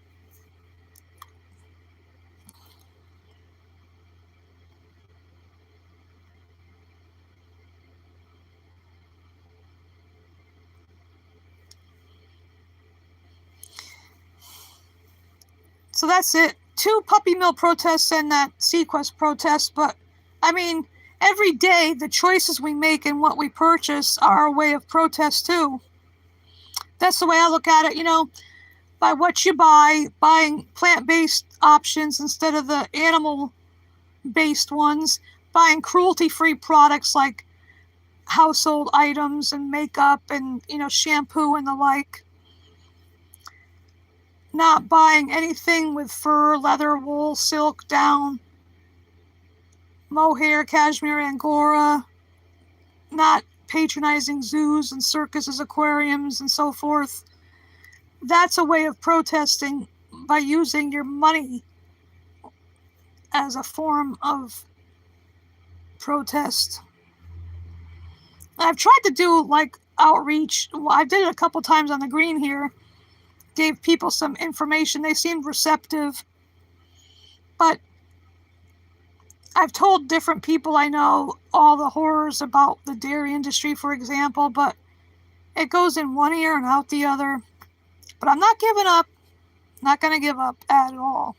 So that's it. 2 puppy mill protests and that Sequest protest. But, I mean, every day the choices we make and what we purchase are a way of protest too. That's the way I look at it, by what you buy, buying plant-based options instead of the animal-based ones, buying cruelty-free products like household items and makeup and, shampoo and the like. Not buying anything with fur, leather, wool, silk, down, mohair, cashmere, angora. Not patronizing zoos and circuses, aquariums, and so forth. That's a way of protesting by using your money as a form of protest. I've tried to do like outreach. I did it a couple times on the green here. Gave people some information. They seemed receptive. But I've told different people I know all the horrors about the dairy industry, for example, but it goes in one ear and out the other. But I'm not giving up. Not going to give up at all.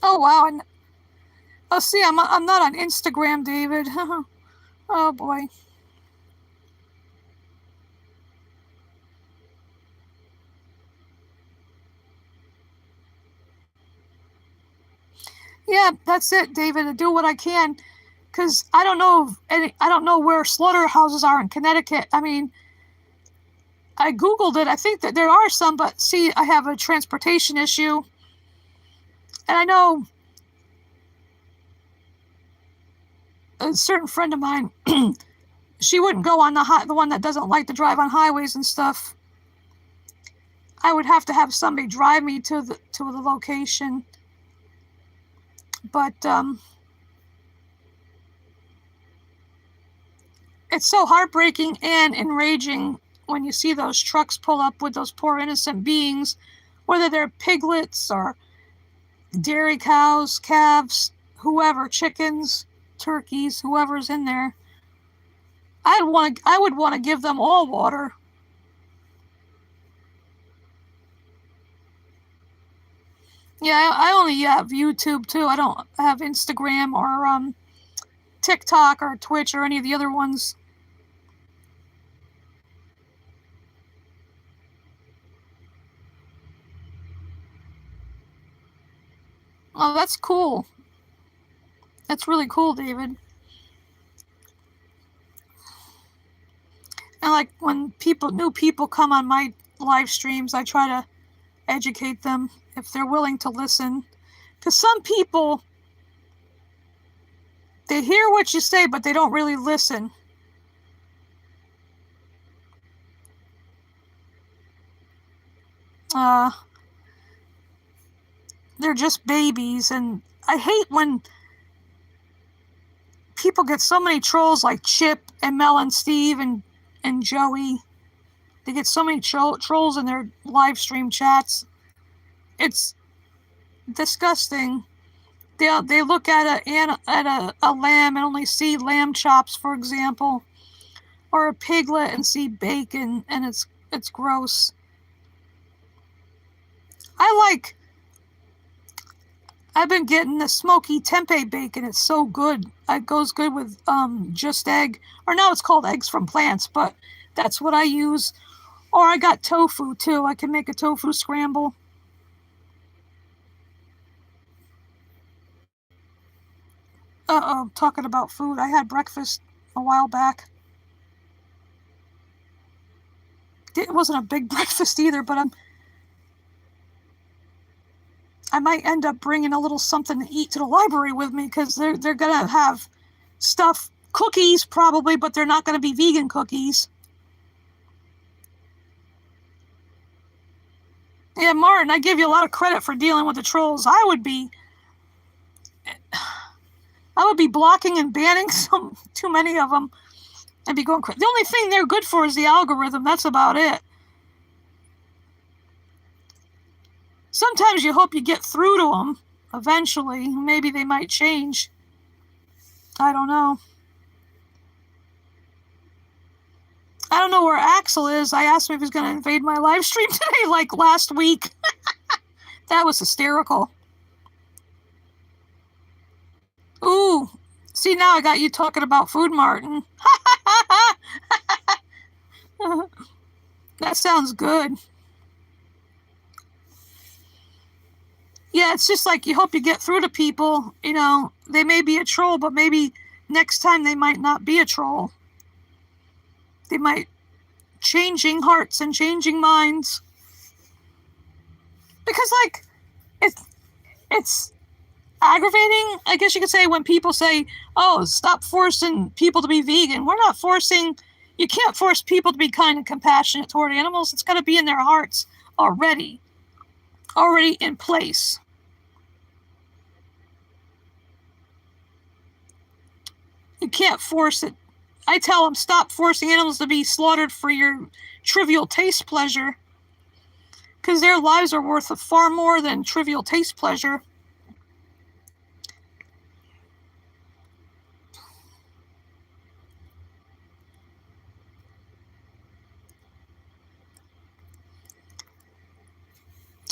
Oh, wow. And, oh, see, I'm not on Instagram, David. Oh, boy. Yeah, that's it, David. To do what I can, because I don't know where slaughterhouses are in Connecticut. I mean, I Googled it. I think that there are some, but see, I have a transportation issue. And I know a certain friend of mine, she wouldn't go on the one that doesn't like to drive on highways and stuff. I would have to have somebody drive me to the location. But it's so heartbreaking and enraging when you see those trucks pull up with those poor innocent beings, whether they're piglets or dairy cows, calves, whoever, chickens, turkeys, whoever's in there. I would want to give them all water. Yeah, I only have YouTube too. I don't have Instagram or TikTok or Twitch or any of the other ones. Oh, that's cool. That's really cool, David. And like when new people come on my live streams, I try to educate them if they're willing to listen. Because some people, they hear what you say, but they don't really listen. They're just babies, and I hate when people get so many trolls like Chip and Mel and Steve and Joey. They get so many trolls in their live stream chats. It's disgusting. They look at a lamb and only see lamb chops, for example, or a piglet and see bacon, and it's gross. I've been getting the smoky tempeh bacon. It's so good. It goes good with just egg, or now it's called eggs from plants, but that's what I use. Or I got tofu too. I can make a tofu scramble. Talking about food. I had breakfast a while back. It wasn't a big breakfast either, but I might end up bringing a little something to eat to the library with me, because they're gonna have stuff, cookies probably, but they're not gonna be vegan cookies. Yeah, Martin, I give you a lot of credit for dealing with the trolls. I would be blocking and banning too many of them. I'd be going crazy. The only thing they're good for is the algorithm. That's about it. Sometimes you hope you get through to them eventually. Maybe they might change. I don't know. I don't know where Axel is. I asked him if he was going to invade my live stream today, like last week. That was hysterical. Ooh, see, now I got you talking about food, Martin. That sounds good. Yeah, it's just like you hope you get through to people. You know, they may be a troll, but maybe next time they might not be a troll. They might changing hearts and changing minds. Because, like, it's aggravating, I guess you could say, when people say, oh, stop forcing people to be vegan. We're not forcing, you can't force people to be kind and compassionate toward animals. It's got to be in their hearts already in place. You can't force it. I tell them, stop forcing animals to be slaughtered for your trivial taste pleasure, because their lives are worth far more than trivial taste pleasure.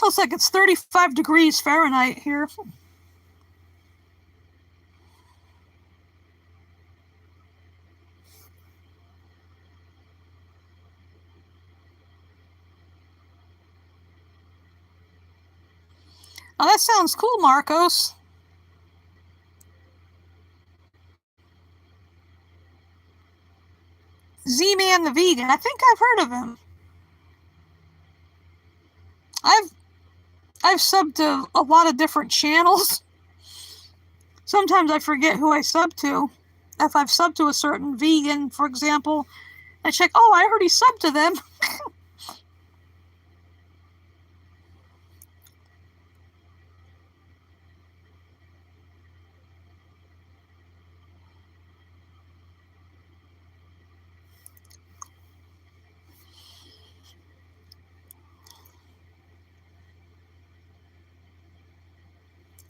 Looks like it's 35 degrees Fahrenheit here. Oh, that sounds cool, Marcos. Z-Man the Vegan. I think I've heard of him. I've subbed to a lot of different channels. Sometimes I forget who I sub to. If I've subbed to a certain vegan, for example, I check, oh, I already subbed to them.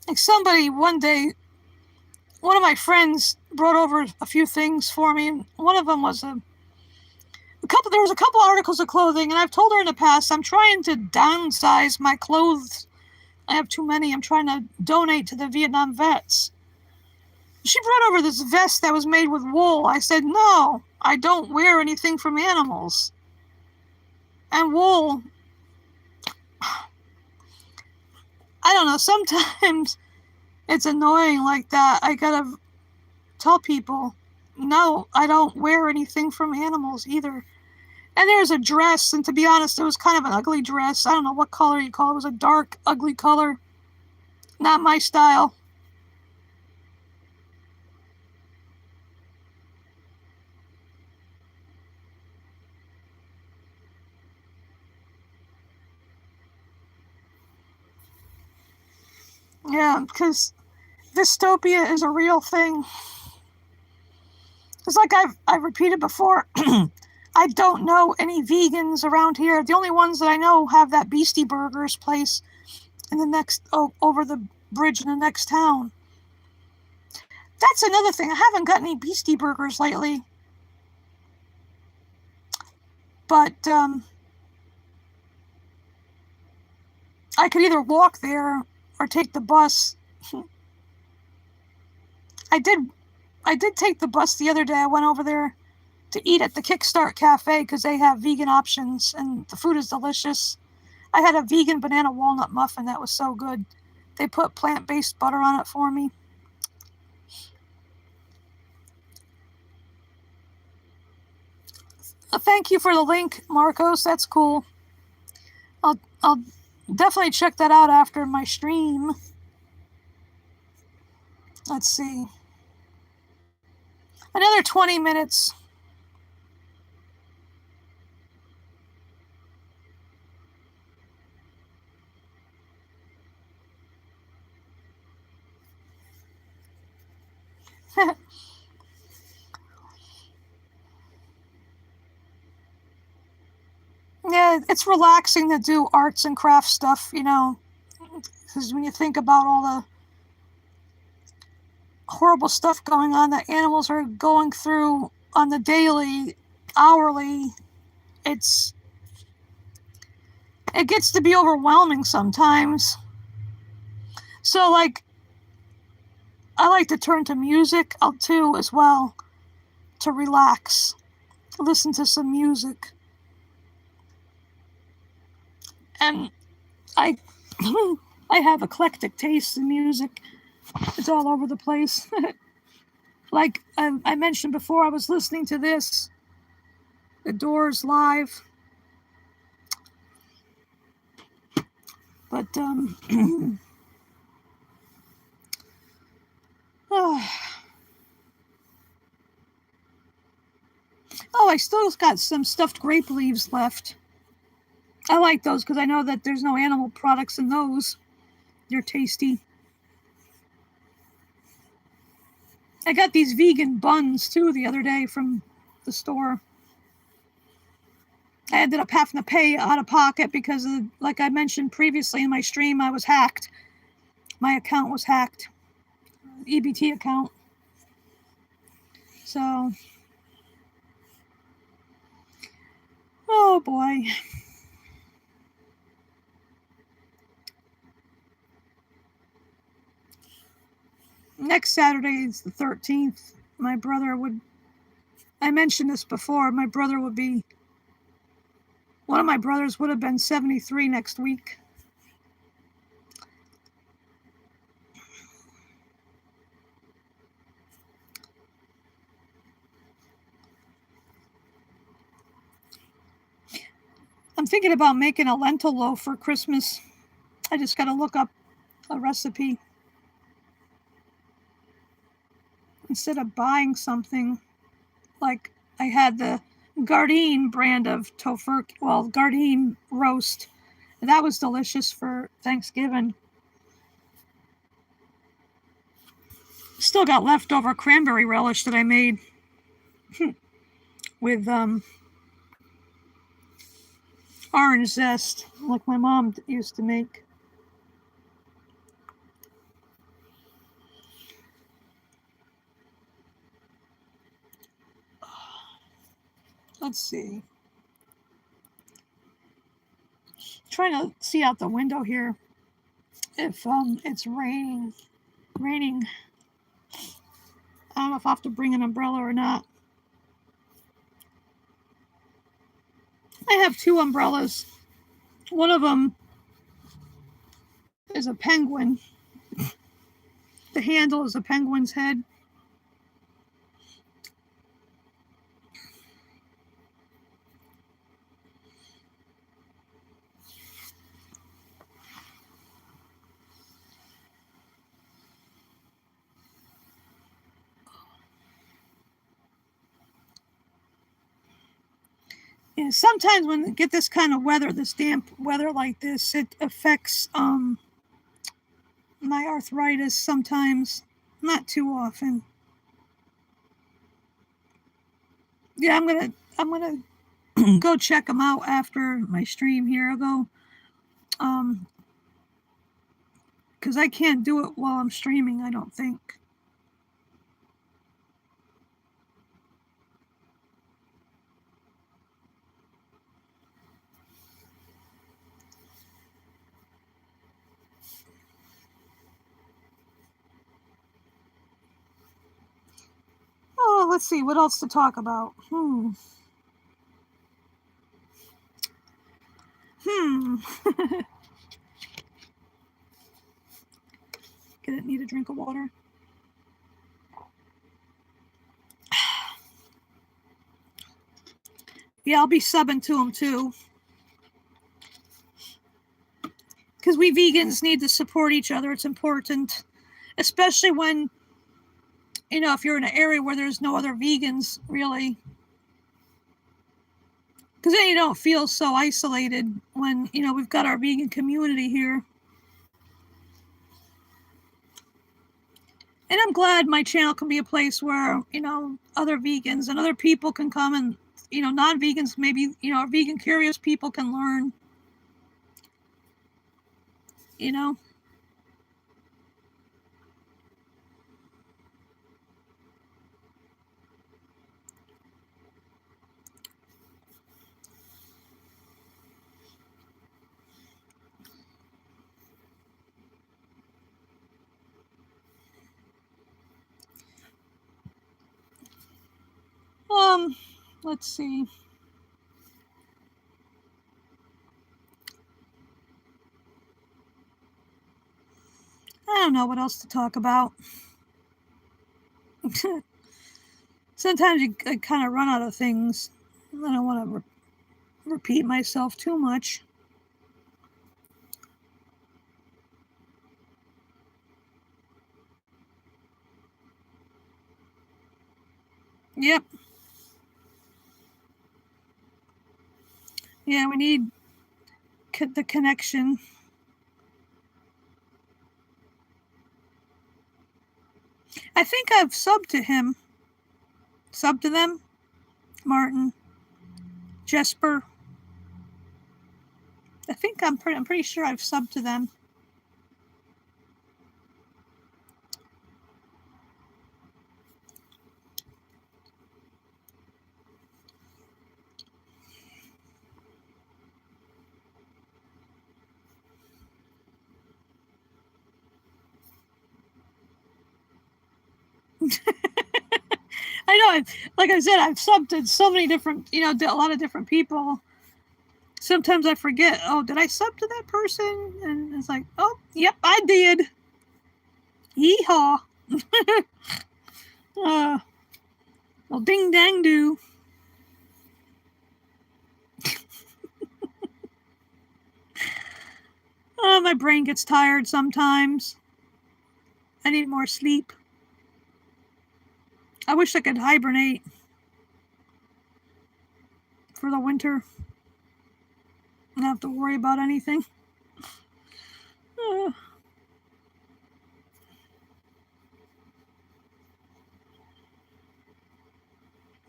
Like somebody one day, one of my friends brought over a few things for me, and one of them was there was a couple articles of clothing, and I've told her in the past, I'm trying to downsize my clothes. I have too many. I'm trying to donate to the Vietnam vets. She brought over this vest that was made with wool. I said, no, I don't wear anything from animals. And wool, I don't know, sometimes it's annoying like that. I gotta tell people, no, I don't wear anything from animals either. And there was a dress, and to be honest, it was kind of an ugly dress. I don't know what color you call it. It was a dark, ugly color. Not my style. Yeah, because dystopia is a real thing. It's like I've repeated before. I don't know any vegans around here. The only ones that I know have that Beastie Burgers place in the next over the bridge in the next town. That's another thing. I haven't got any Beastie Burgers lately. But I could either walk there or take the bus. I did take the bus the other day. I went over there to eat at the Kickstart Cafe because they have vegan options and the food is delicious. I had a vegan banana walnut muffin that was so good. They put plant-based butter on it for me. Thank you for the link, Marcos. That's cool. I'll definitely check that out after my stream. Let's see. Another 20 minutes. Yeah, it's relaxing to do arts and crafts stuff, you know, because when you think about all the horrible stuff going on that animals are going through on the daily, hourly, it's it gets to be overwhelming sometimes. So like I like to turn to music too as well to relax. Listen to some music. And I I have eclectic tastes in music. It's all over the place. Like I mentioned before, I was listening to this, The Doors live. But oh, I still got some stuffed grape leaves left. I like those because I know that there's no animal products in those. They're tasty. I got these vegan buns too the other day from the store. I ended up having to pay out of pocket because, like I mentioned previously in my stream, I was hacked. My account was hacked, EBT account. So, oh boy. Next Saturday is the 13th. My brother would, I mentioned this before, my brother would be, one of my brothers would have been 73 next week. I'm thinking about making a lentil loaf for Christmas. I just got to look up a recipe. Instead of buying something, like I had the Gardein brand of tofurkey, well, Gardein roast. That was delicious for Thanksgiving. Still got leftover cranberry relish that I made with orange zest, like my mom used to make. Let's see. Trying to see out the window here if it's raining. I don't know if I have to bring an umbrella or not. I have two umbrellas. One of them is a penguin. The handle is a penguin's head. Yeah, sometimes when you get this kind of weather, this damp weather like this, it affects my arthritis sometimes. Not too often. Yeah, I'm gonna go check them out after my stream here. I'll go because I can't do it while I'm streaming, I don't think. Oh, let's see, what else to talk about? Need a drink of water. Yeah, I'll be subbing to them too. Because we vegans need to support each other. It's important. Especially when, you know, if you're in an area where there's no other vegans, really. Because then you don't feel so isolated when, you know, we've got our vegan community here. And I'm glad my channel can be a place where, other vegans and other people can come and, non-vegans, maybe, vegan curious people can learn, you know. Let's see. I don't know what else to talk about. Sometimes I kind of run out of things. I don't want to repeat myself too much. Yep. Yeah, we need the connection. I think I've subbed to him. Subbed to them? Martin. Jesper. I think I'm pretty sure I've subbed to them. I know, like I said, I've subbed to so many different, a lot of different people. Sometimes I forget, oh, did I sub to that person? And it's like, oh, yep, I did. Yeehaw. Well, ding dang do. Oh, my brain gets tired sometimes. I need more sleep. I wish I could hibernate for the winter. Not have to worry about anything.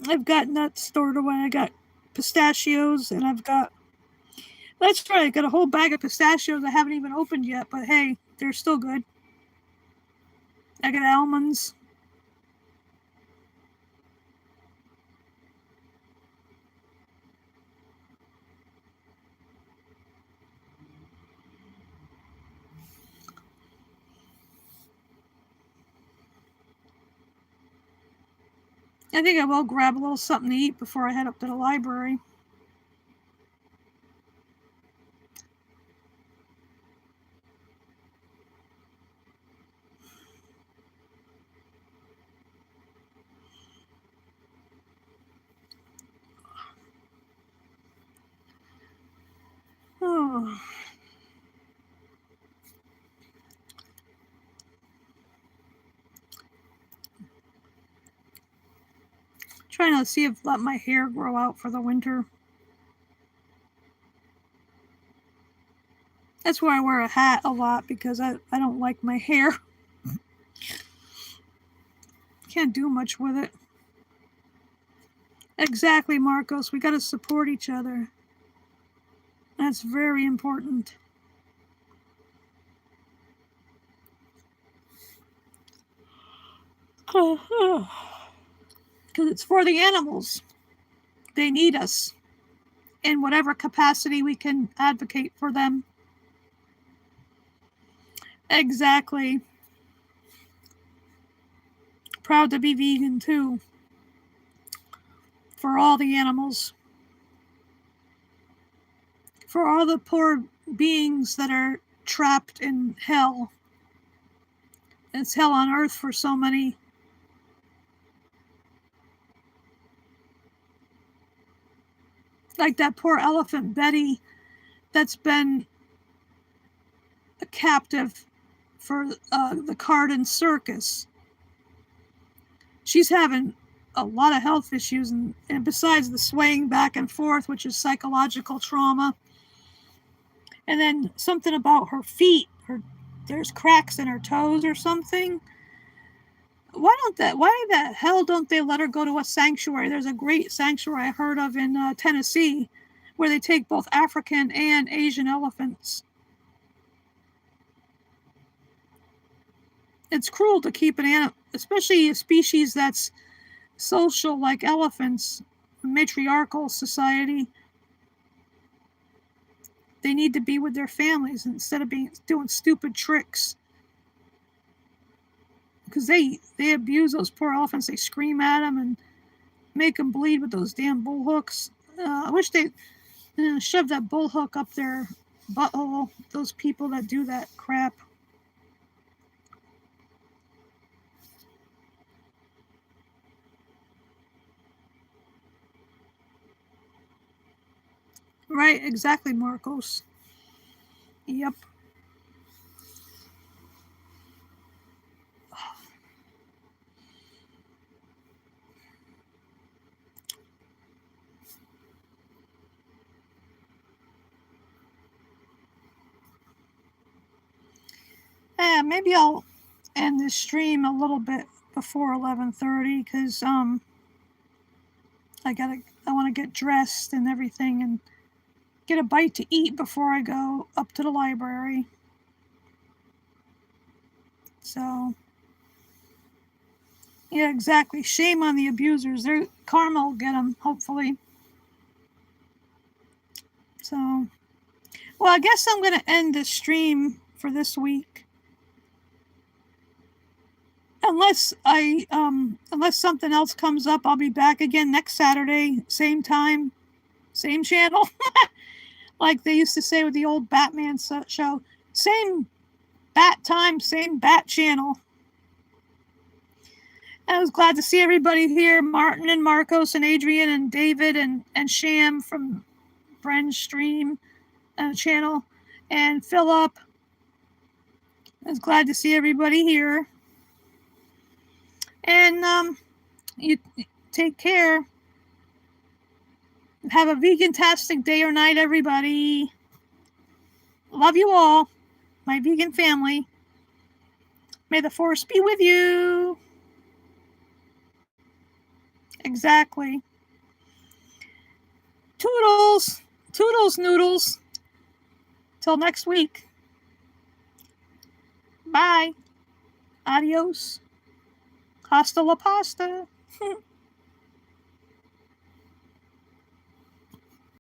I've got nuts stored away. I got pistachios, and I've got... That's right, I got a whole bag of pistachios I haven't even opened yet, but hey, they're still good. I got almonds. I think I will grab a little something to eat before I head up to the library. Oh. Trying to see if let my hair grow out for the winter. That's why I wear a hat a lot, because I don't like my hair. Can't do much with it. Exactly, Marcos. We got to support each other. That's very important. Because it's for the animals. They need us in whatever capacity we can advocate for them. Exactly. Proud to be vegan too. For all the animals. For all the poor beings that are trapped in hell. It's hell on earth for so many. Like that poor elephant Betty that's been a captive for the Carden Circus. She's having a lot of health issues, and besides the swaying back and forth, which is psychological trauma, and then something about her feet. There's cracks in her toes or something. Why the hell don't they let her go to a sanctuary? There's a great sanctuary I heard of in Tennessee where they take both African and Asian elephants. It's cruel to keep an animal, especially a species that's social like elephants, matriarchal society. They need to be with their families instead of doing stupid tricks. Because they abuse those poor elephants. They scream at them and make them bleed with those damn bull hooks. I wish they shove that bull hook up their butthole. Those people that do that crap. Right, exactly, Marcos. Yep. Maybe I'll end this stream a little bit before 11:30 because I want to get dressed and everything and get a bite to eat before I go up to the library. So yeah, exactly. Shame on the abusers. Their karma will get them, hopefully. So, well, I guess I'm going to end this stream for this week. Unless something else comes up, I'll be back again next Saturday, same time, same channel. Like they used to say with the old Batman show, same bat time, same bat channel. I was glad to see everybody here, Martin and Marcos and Adrian and David and Sham from Bren's stream channel and Philip. I was glad to see everybody here. And you take care. Have a vegan-tastic day or night, everybody. Love you all, my vegan family. May the force be with you. Exactly. Toodles. Toodles noodles. Till next week. Bye. Adios. Hasta la pasta.